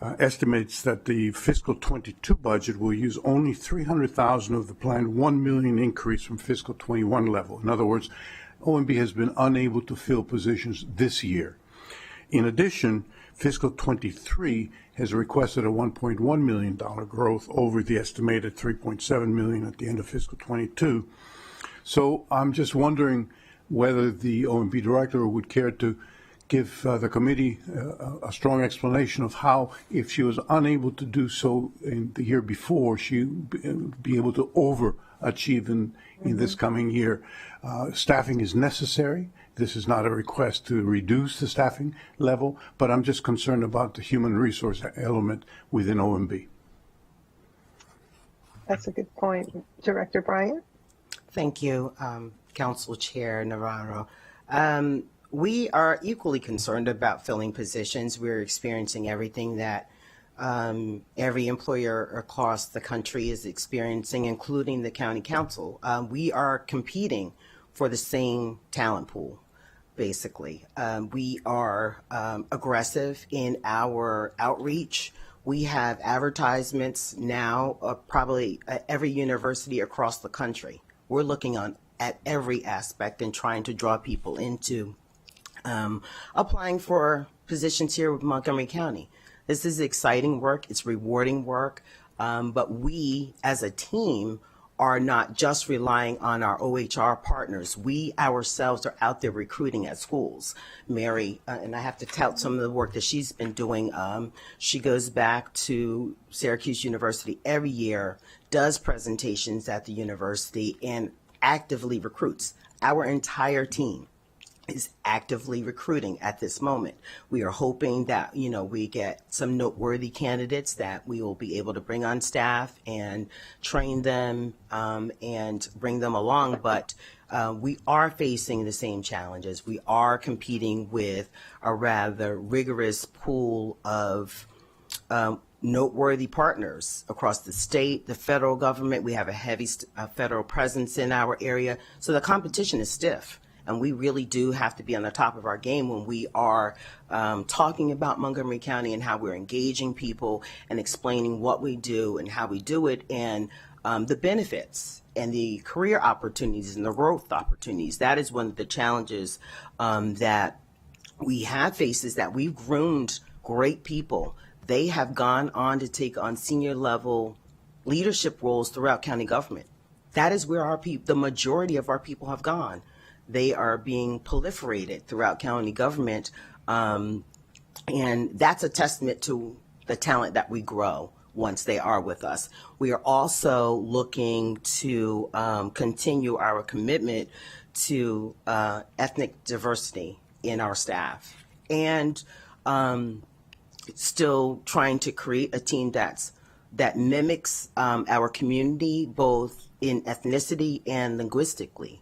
estimates that the fiscal 22 budget will use only 300,000 of the planned 1 million increase from fiscal 21 level. In other words, OMB has been unable to fill positions this year. In addition, fiscal 23 has requested a $1.1 million growth over the estimated $3.7 million at the end of fiscal 22. So I'm just wondering whether the OMB director would care to give the committee a strong explanation of how, if she was unable to do so in the year before, she would be able to overachieve in this coming year. Staffing is necessary. This is not a request to reduce the staffing level, but I'm just concerned about the human resource element within OMB. That's a good point. Director Bryant? Thank you, Council Chair Navarro. We are equally concerned about filling positions. We're experiencing everything that every employer across the country is experiencing, including the county council. We are competing for the same talent pool, basically. We are aggressive in our outreach. We have advertisements now probably at every university across the country. We're looking at every aspect and trying to draw people into applying for positions here with Montgomery County. This is exciting work. It's rewarding work. But we as a team are not just relying on our OHR partners. We ourselves are out there recruiting at schools. Mary, and I have to tout some of the work that she's been doing. She goes back to Syracuse University every year, does presentations at the university, and actively recruits. Our entire team is actively recruiting at this moment. We are hoping that, we get some noteworthy candidates that we will be able to bring on staff and train them and bring them along. But we are facing the same challenges. We are competing with a rather rigorous pool of noteworthy partners across the state, the federal government. We have a heavy federal presence in our area. So the competition is stiff. And we really do have to be on the top of our game when we are talking about Montgomery County and how we're engaging people and explaining what we do and how we do it, and the benefits and the career opportunities and the growth opportunities. That is one of the challenges that we have faced, is that we've groomed great people. They have gone on to take on senior level leadership roles throughout county government. That is where the majority of our people have gone. They are being proliferated throughout county government, and that's a testament to the talent that we grow once they are with us. We are also looking to continue our commitment to ethnic diversity in our staff, and still trying to create a team that mimics our community, both in ethnicity and linguistically.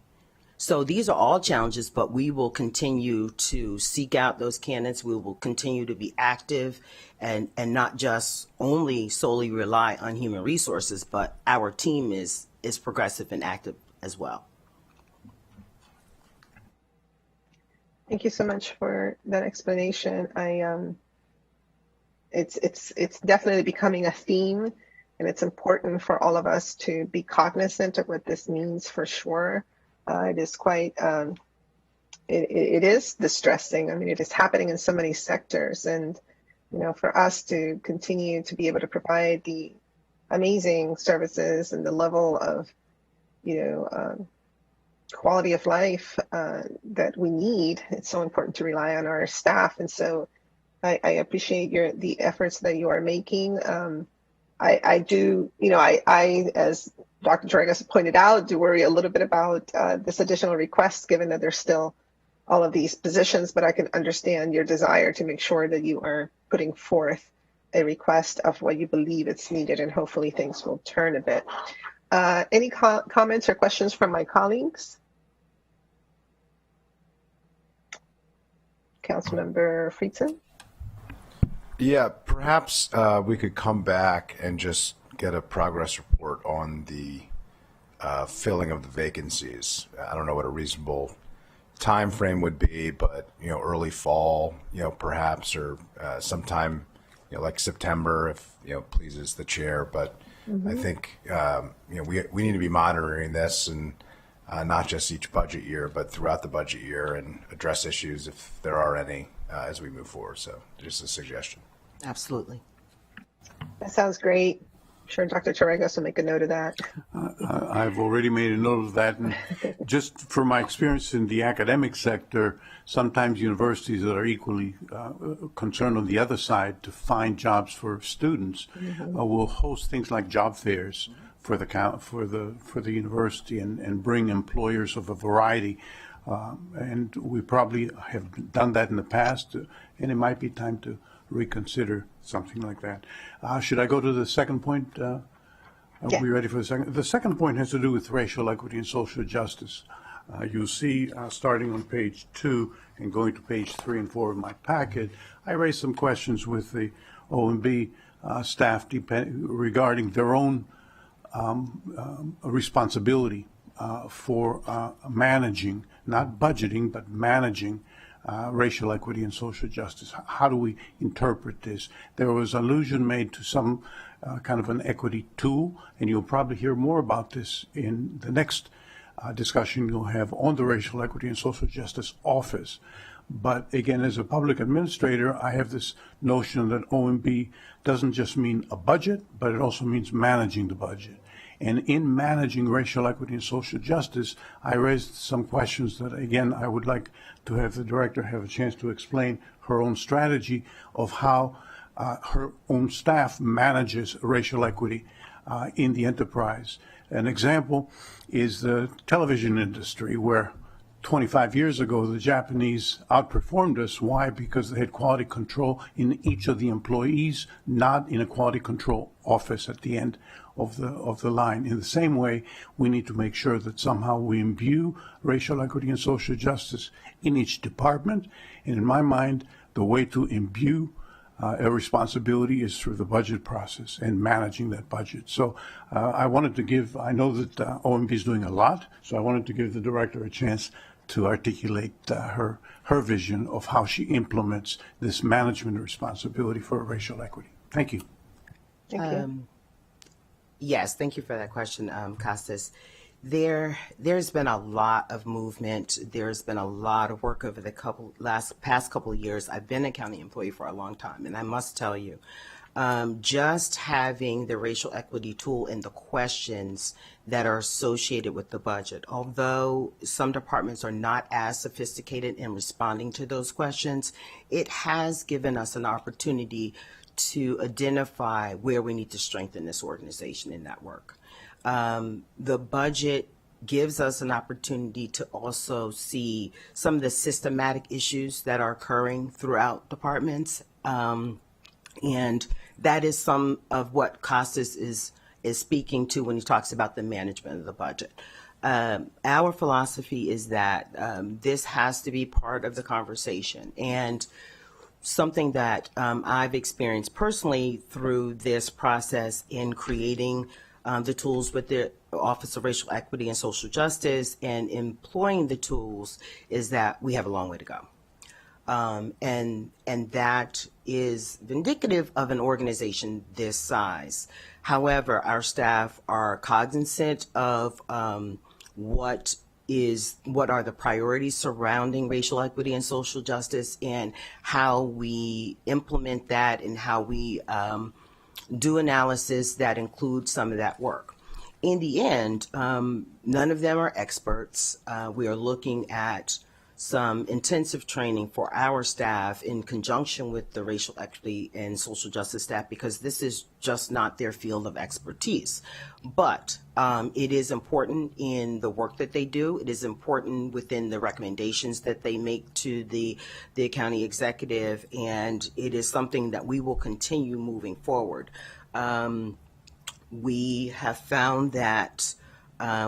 So these are all challenges, but we will continue to seek out those candidates. We will continue to be active and not just solely rely on human resources, but our team is progressive and active as well. Thank you so much for that explanation. It's definitely becoming a theme, and it's important for all of us to be cognizant of what this means for sure. It is quite, it is distressing. I mean, it is happening in so many sectors, and, for us to continue to be able to provide the amazing services and the level of, quality of life that we need, it's so important to rely on our staff. And so I appreciate the efforts that you are making. I do, I, as Dr. Torregas pointed out, do worry a little bit about this additional request, given that there's still all of these positions, but I can understand your desire to make sure that you are putting forth a request of what you believe it's needed, and hopefully things will turn a bit. Any comments or questions from my colleagues? Councilmember Friedson? Yeah, perhaps we could come back and just get a progress report on the filling of the vacancies. I don't know what a reasonable time frame would be, but early fall, perhaps, or sometime like September, if pleases the chair. But I think we need to be monitoring this, and not just each budget year, but throughout the budget year, and address issues if there are any as we move forward. So just a suggestion. Absolutely. That sounds great. I'm sure Dr. Torregos will make a note of that. I've already made a note of that. And just from my experience in the academic sector, sometimes universities that are equally concerned on the other side to find jobs for students will host things like job fairs for the university and bring employers of a variety. And we probably have done that in the past, and it might be time to reconsider something like that. Should I go to the second point? Are we ready for the second? The second point has to do with racial equity and social justice. You'll see, starting on page 2 and going to page 3 and 4 of my packet, I raised some questions with the OMB staff regarding their own responsibility for managing, not budgeting, but managing racial equity and social justice. How do we interpret this? There was allusion made to some kind of an equity tool, and you'll probably hear more about this in the next discussion you'll have on the Racial Equity and Social Justice Office. But again, as a public administrator, I have this notion that OMB doesn't just mean a budget, but it also means managing the budget. And in managing racial equity and social justice, I raised some questions that, again, I would like to have the director have a chance to explain her own strategy of how her own staff manages racial equity in the enterprise. An example is the television industry, where 25 years ago, the Japanese outperformed us. Why? Because they had quality control in each of the employees, not in a quality control office at the end of the line. In the same way, we need to make sure that somehow we imbue racial equity and social justice in each department. And in my mind, the way to imbue a responsibility is through the budget process and managing that budget. So I wanted to give, I know that OMB is doing a lot, so I wanted to give the director a chance to articulate her vision of how she implements this management responsibility for racial equity. Thank you. Thank you. Yes, thank you for that question, Costas. There's been a lot of movement. There's been a lot of work over the past couple of years. I've been a county employee for a long time, and I must tell you, just having the racial equity tool and the questions that are associated with the budget, although some departments are not as sophisticated in responding to those questions, it has given us an opportunity to identify where we need to strengthen this organization in that work. The budget gives us an opportunity to also see some of the systematic issues that are occurring throughout departments. And that is some of what Costas is speaking to when he talks about the management of the budget. Our philosophy is that this has to be part of the conversation, and something that I've experienced personally through this process in creating the tools with the Office of Racial Equity and Social Justice and employing the tools is that we have a long way to go. And that is indicative of an organization this size. However, our staff are cognizant of what are the priorities surrounding racial equity and social justice, and how we implement that, and how we do analysis that includes some of that work. In the end, none of them are experts. We are looking at some intensive training for our staff in conjunction with the racial equity and social justice staff, because this is just not their field of expertise. But it is important in the work that they do. It is important within the recommendations that they make to the county executive, and it is something that we will continue moving forward. We have found that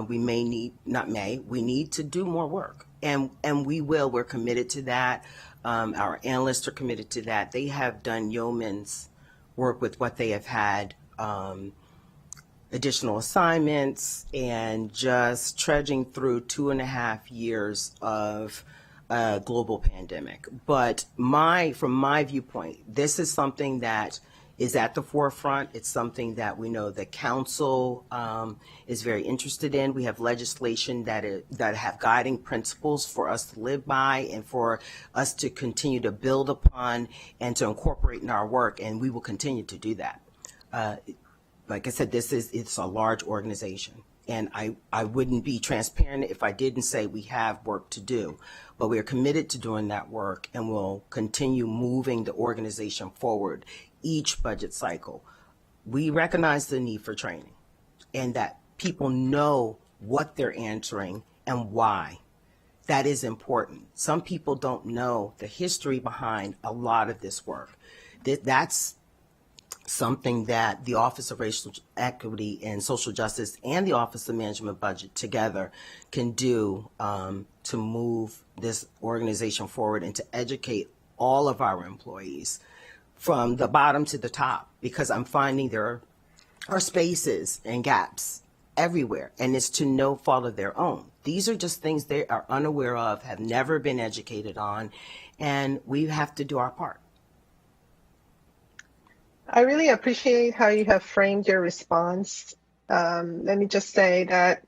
we need to do more work. And we will. We're committed to that. Our analysts are committed to that. They have done yeoman's work with what they have had, additional assignments, and just trudging through 2.5 years of global pandemic. But from my viewpoint, this is something that is at the forefront. It's something that we know the council is very interested in. We have legislation that have guiding principles for us to live by and for us to continue to build upon and to incorporate in our work, and we will continue to do that. Like I said, it's a large organization, and I wouldn't be transparent if I didn't say we have work to do, but we are committed to doing that work, and we'll continue moving the organization forward each budget cycle. We recognize the need for training and that people know what they're answering and why. That is important. Some people don't know the history behind a lot of this work. That's something that the Office of Racial Equity and Social Justice and the Office of Management Budget together can do to move this organization forward and to educate all of our employees from the bottom to the top, because I'm finding there are spaces and gaps everywhere, and it's to no fault of their own. These are just things they are unaware of, have never been educated on, and we have to do our part. I really appreciate how you have framed your response. Let me just say that,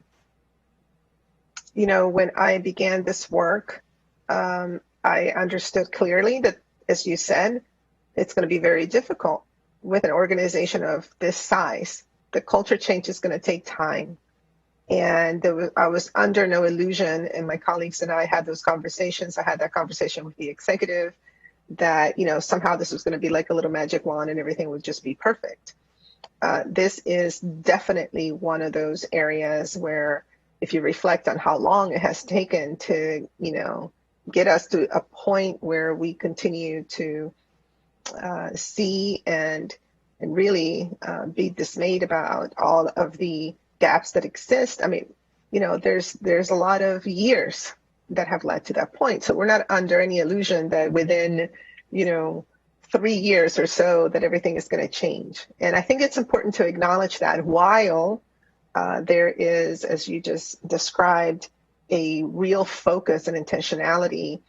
when I began this work, I understood clearly that, as you said, it's going to be very difficult with an organization of this size. The culture change is going to take time. And I was under no illusion, and my colleagues and I had those conversations. I had that conversation with the executive that, somehow this was going to be like a little magic wand and everything would just be perfect. This is definitely one of those areas where, if you reflect on how long it has taken to, get us to a point where we continue to see and really be dismayed about all of the gaps that exist. I mean, there's a lot of years that have led to that point. So we're not under any illusion that within, 3 years or so that everything is going to change. And I think it's important to acknowledge that while there is, as you just described, a real focus and intentionality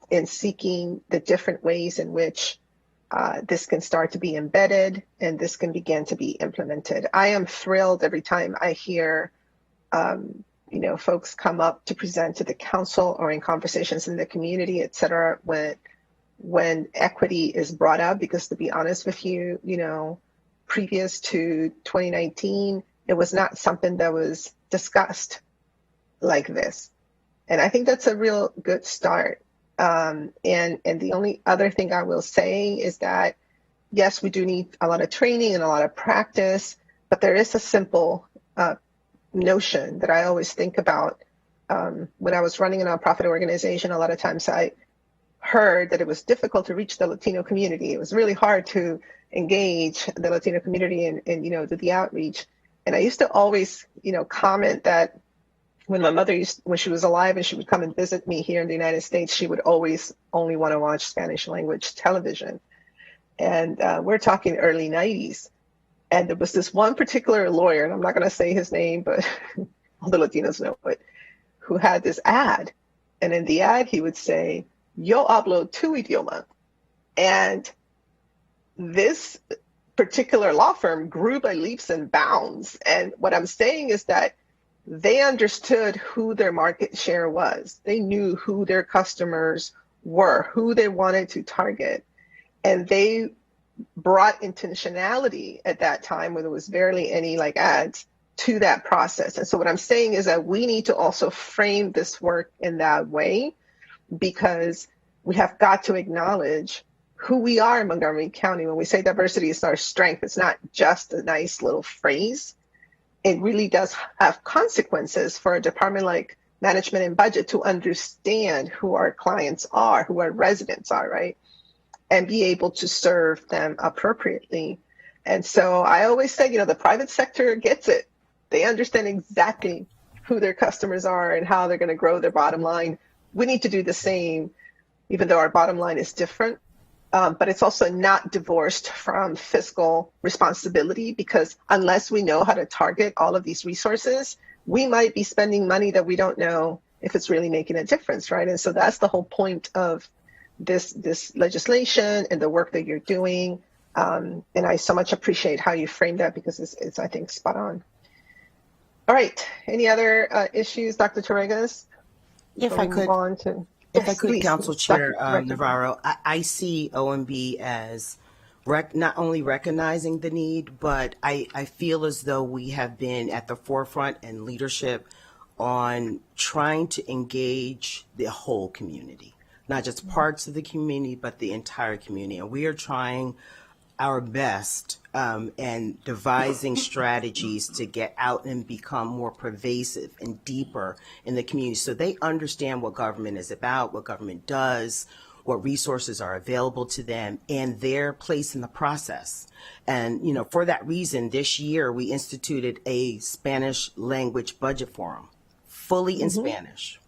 in seeking the different ways in which this can start to be embedded and this can begin to be implemented. I am thrilled every time I hear, folks come up to present to the council or in conversations in the community, et cetera, when equity is brought up, because to be honest with you, previous to 2019, it was not something that was discussed like this. And I think that's a real good start. And the only other thing I will say is that, yes, we do need a lot of training and a lot of practice, but there is a simple notion that I always think about. When I was running a nonprofit organization, a lot of times I heard that it was difficult to reach the Latino community. It was really hard to engage the Latino community and do the outreach. And I used to always, comment that when my mother when she was alive and she would come and visit me here in the United States, she would always only want to watch Spanish language television. And we're talking early 90s. And there was this one particular lawyer, and I'm not going to say his name, but all the Latinos know it, who had this ad. And in the ad, he would say, "Yo hablo tu idioma." And this particular law firm grew by leaps and bounds. And what I'm saying is that they understood who their market share was. They knew who their customers were, who they wanted to target. And they brought intentionality at that time, when there was barely any ads, to that process. And so what I'm saying is that we need to also frame this work in that way, because we have got to acknowledge who we are in Montgomery County. When we say diversity is our strength, it's not just a nice little phrase. It really does have consequences for a department like management and budget to understand who our clients are, who our residents are, right? And be able to serve them appropriately. And so I always say, the private sector gets it. They understand exactly who their customers are and how they're going to grow their bottom line. We need to do the same, even though our bottom line is different. But it's also not divorced from fiscal responsibility, because unless we know how to target all of these resources, we might be spending money that we don't know if it's really making a difference, right? And so that's the whole point of this legislation and the work that you're doing. And I so much appreciate how you framed that because it's I think, spot on. All right. Any other issues, Dr. Torregas? If I could, Yes, if I could, please, Council Chair Dr. Navarro, I see OMB as not only recognizing the need, but I feel as though we have been at the forefront and leadership on trying to engage the whole community, not just parts of the community, but the entire community. And we are trying our best and devising strategies to get out and become more pervasive and deeper in the community so they understand what government is about, what government does, what resources are available to them, and their place in the process. And, you know, for that reason, this year we instituted a Spanish language budget forum, fully in Spanish.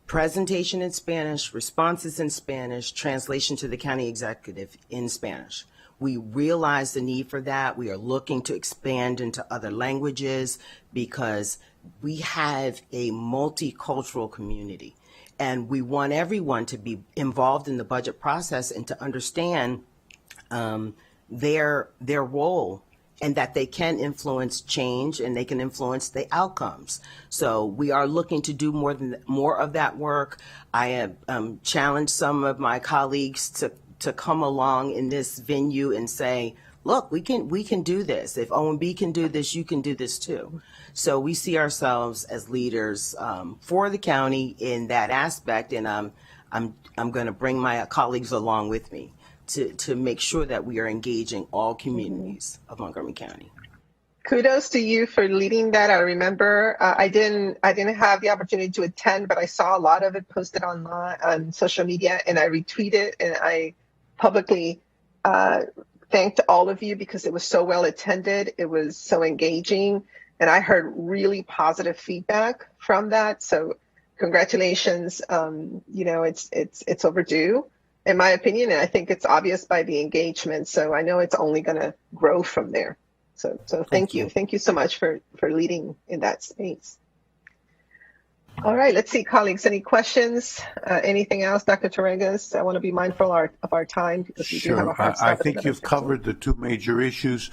Presentation in Spanish, responses in Spanish, translation to the county executive in Spanish. We realize the need for that. We are looking to expand into other languages because we have a multicultural community and we want everyone to be involved in the budget process and to understand their role and that they can influence change and they can influence the outcomes. So we are looking to do more of that work. I have challenged some of my colleagues to come along in this venue and say, look, we can do this. If OMB can do this, you can do this too. So we see ourselves as leaders for the county in that aspect, and I'm going to bring my colleagues along with me to make sure that we are engaging all communities of Montgomery County. Kudos to you for leading that. I remember I didn't have the opportunity to attend, but I saw a lot of it posted online on social media, and I retweeted and I publicly thanked all of you because it was so well attended. It was so engaging, and I heard really positive feedback from that. So congratulations. You know, it's overdue, in my opinion, and I think it's obvious by the engagement. So I know it's only going to grow from there. So thank you. Thank you so much for leading in that space. All right, let's see, colleagues, any questions? Anything else, Dr. Torregas? I want to be mindful of our time because we do have a hard stop. I think you've covered the two major issues.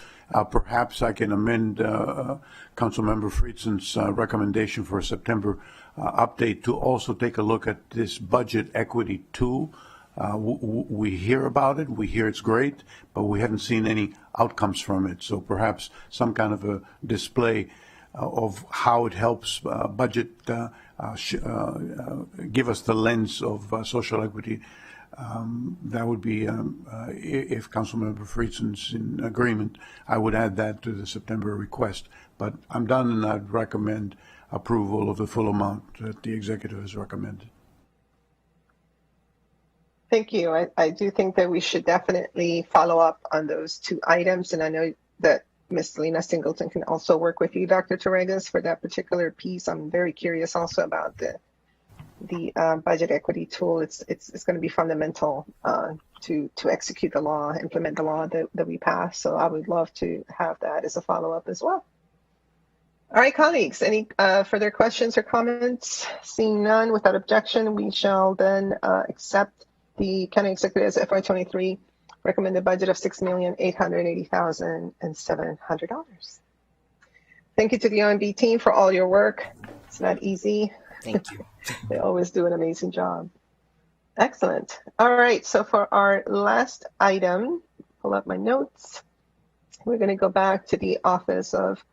Perhaps I can amend Councilmember Friedson's recommendation for a September update to also take a look at this budget equity tool. We hear about it, we hear it's great, but we haven't seen any outcomes from it. So perhaps some kind of a display of how it helps budget give us the lens of social equity. That would be, if Councilmember Friedson's in agreement, I would add that to the September request. But I'm done, and I'd recommend approval of the full amount that the executive has recommended. Thank you. I do think that we should definitely follow up on those two items, and I know that Ms. Lena Singleton can also work with you, Dr. Torregas, for that particular piece. I'm very curious also about the budget equity tool. It's going to be fundamental to execute the law, implement the law that we pass. So I would love to have that as a follow-up as well. All right, colleagues, any further questions or comments? Seeing none, without objection, we shall then accept the County Executive's FY23 recommended budget of $6,880,700. Thank you to the OMB team for all your work. It's not easy. Thank you. They always do an amazing job. Excellent. All right, so for our last item, pull up my notes. We're going to go back to the Office of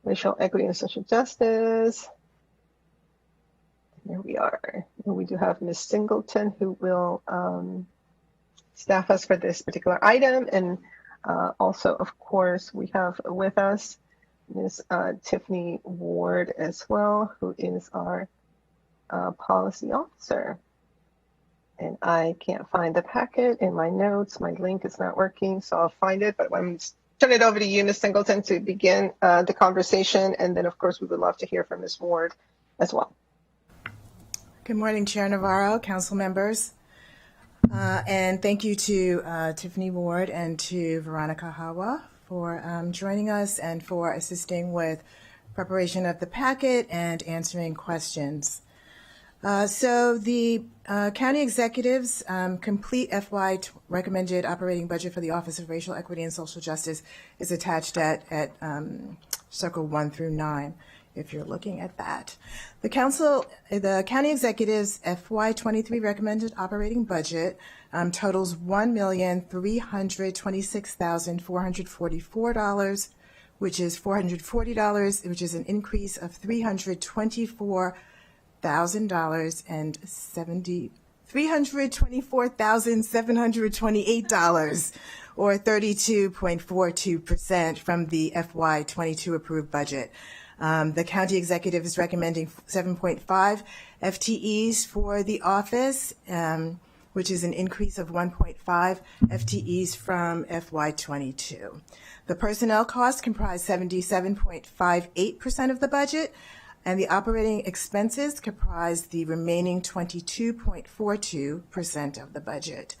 Racial Equity and Social Justice. There we are. And we do have Ms. Singleton who will staff us for this particular item. And also, of course, we have with us Ms. Tiffany Ward as well, who is our policy officer. And I can't find the packet in my notes. My link is not working, so I'll find it. But I'm turn it over to you, Ms. Singleton, to begin the conversation. And then, of course, we would love to hear from Ms. Ward as well. Good morning, Chair Navarro, council members. And thank you to Tiffany Ward and to Veronica Hawa for joining us and for assisting with preparation of the packet and answering questions. So the county executives complete FY recommended operating budget for the Office of Racial Equity and Social Justice is attached at circle 1 through 9, if you're looking at that. The county executives FY23 recommended operating budget totals $1,326,444, which is $440, which is an increase of $324,728, or 32.42% from the FY22 approved budget. The county executive is recommending 7.5 FTEs for the office, which is an increase of 1.5 FTEs from FY22. The personnel costs comprise 77.58% of the budget, and the operating expenses comprise the remaining 22.42% of the budget.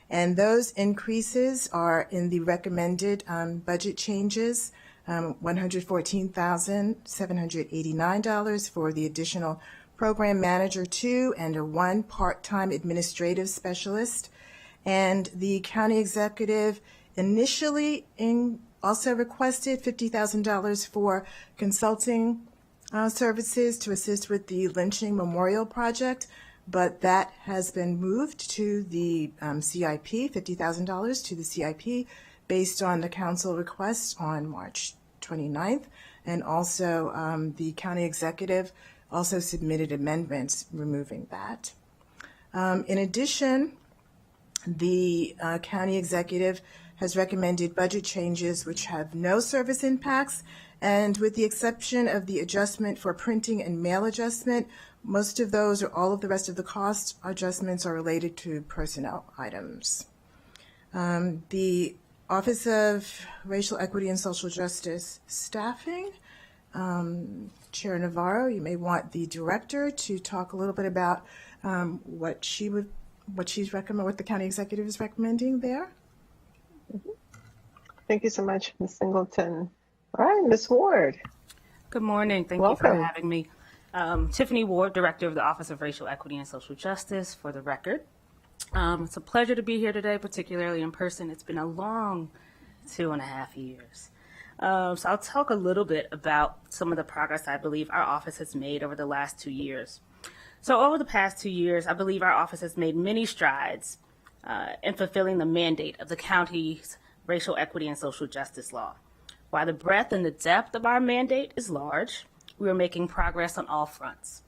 And those increases are in the recommended budget changes, $114,789 for the additional program manager 2 and a 1 part-time administrative specialist. And the county executive initially also requested $50,000 for consulting services to assist with the lynching memorial project, but that has been moved to the CIP, $50,000 to the CIP, based on the council request on March 29th. And also the county executive also submitted amendments removing that. In addition, the county executive has recommended budget changes which have no service impacts, and with the exception of the adjustment for printing and mail adjustment, most of those or all of the rest of the cost adjustments are related to personnel items. The Office of Racial Equity and Social Justice staffing, Chair Navarro, you may want the director to talk a little bit about what the county executive is recommending there. Thank you so much, Ms. Singleton. All right, Ms. Ward. Good morning. Thank Welcome. you for having me. Tiffany Ward, Director of the Office of Racial Equity and Social Justice, for the record. It's a pleasure to be here today, particularly in person. It's been a long 2.5 years. So I'll talk a little bit about some of the progress I believe our office has made over the last 2 years. So over the past 2 years, I believe our office has made many strides in fulfilling the mandate of the county's racial equity and social justice law. While the breadth and the depth of our mandate is large, we are making progress on all fronts.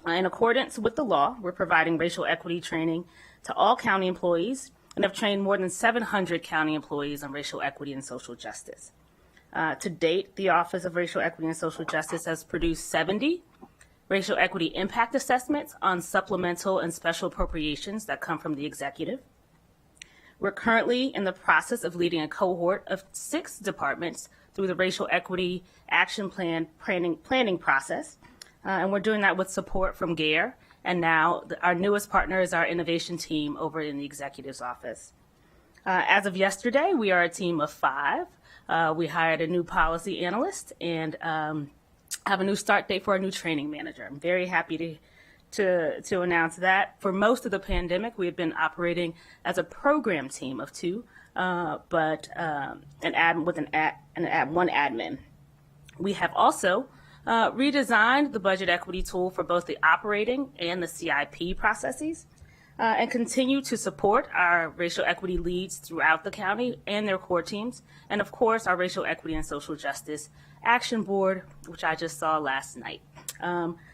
In accordance with the law, we're providing racial equity training to all county employees and have trained more than 700 county employees on racial equity and social justice. To date, the Office of Racial Equity and Social Justice has produced 70 racial equity impact assessments on supplemental and special appropriations that come from the executive. We're currently in the process of leading a cohort of 6 departments through the Racial Equity Action Plan planning process, and we're doing that with support from GARE, and now our newest partner is our innovation team over in the executive's office. As of yesterday, we are a team of 5. We hired a new policy analyst and have a new start date for a new training manager. I'm very happy to announce that. For most of the pandemic, we have been operating as a program team of 2, but one admin. We have also redesigned the budget equity tool for both the operating and the CIP processes, and continue to support our racial equity leads throughout the county and their core teams, and of course our Racial Equity and Social Justice Action Board, which I just saw last night.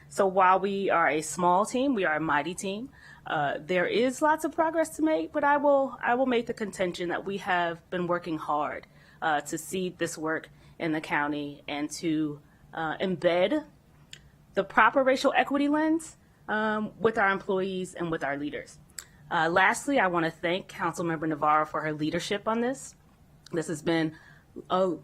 So while we are a small team, we are a mighty team. There is lots of progress to make, but I will make the contention that we have been working hard to seed this work in the county and to embed the proper racial equity lens with our employees and with our leaders. Lastly, I want to thank Councilmember Navarro for her leadership on this. This has been a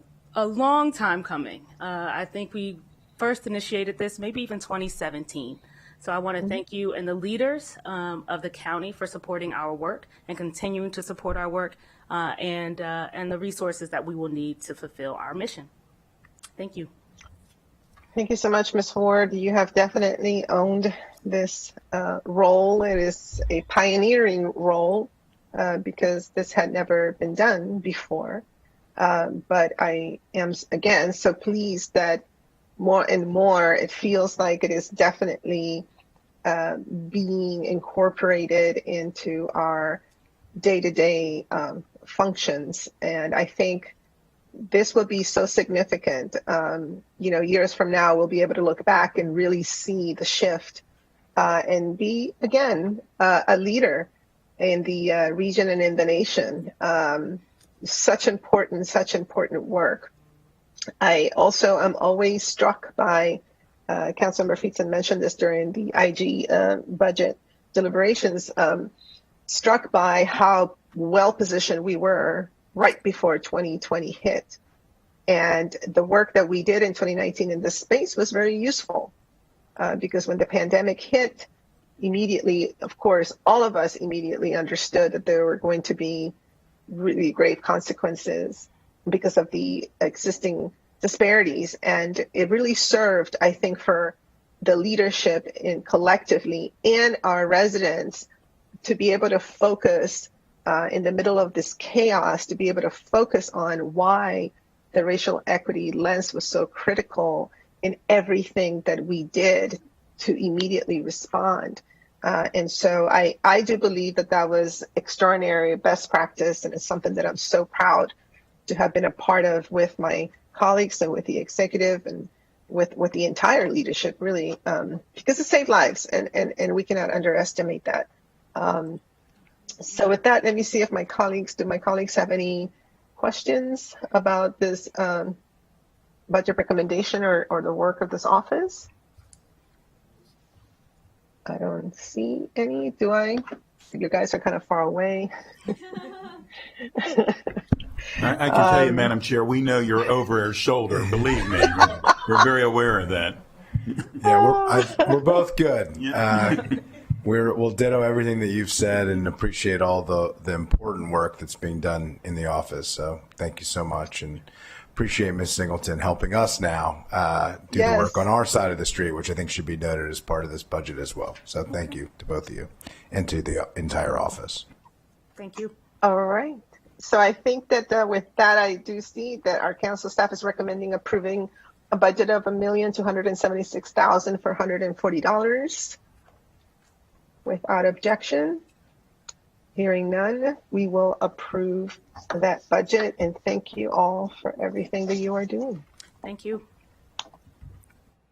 long time coming. I think we first initiated this maybe even 2017. So I want to thank you and the leaders of the county for supporting our work and continuing to support our work and the resources that we will need to fulfill our mission. Thank you. Thank you so much, Ms. Ward. You have definitely owned this role. It is a pioneering role because this had never been done before. But I am, again, so pleased that more and more it feels like it is definitely being incorporated into our day-to-day functions. And I think this will be so significant. Years from now, we'll be able to look back and really see the shift and be, again, a leader in the region and in the nation. Such important work. I also am always struck by, Councilmember Feetson mentioned this during the IG budget deliberations, struck by how well positioned we were right before 2020 hit. And the work that we did in 2019 in this space was very useful because when the pandemic hit, immediately, of course, all of us immediately understood that there were going to be really grave consequences because of the existing disparities. And it really served, I think, for the leadership in collectively and our residents to be able to focus in the middle of this chaos, to be able to focus on why the racial equity lens was so critical in everything that we did to immediately respond. And so I do believe that that was extraordinary best practice, and it's something that I'm so proud to have been a part of with my colleagues and with the executive and with the entire leadership, really, because it saved lives, and we cannot underestimate that. So with that, let me see if my colleagues have any questions about this budget recommendation or the work of this office? I don't see any. Do I? You guys are kind of far away. I can tell you, Madam Chair, we know you're over our shoulder. Believe me, we're very aware of that. Yeah, we're both good. We'll ditto everything that you've said and appreciate all the important work that's being done in the office. So thank you so much, and appreciate Ms. Singleton helping us now do the work on our side of the street, which I think should be noted as part of this budget as well. So thank you to both of you and to the entire office. Thank you. All right. So I think that with that, I do see that our council staff is recommending approving a budget of $1,276,440 without objection. Hearing none, we will approve that budget, and thank you all for everything that you are doing. Thank you.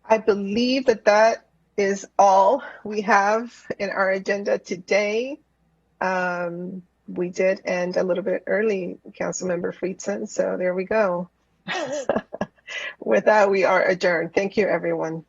I believe that is all we have in our agenda today. We did end a little bit early, Councilmember Friedson, so there we go. With that, we are adjourned. Thank you, everyone.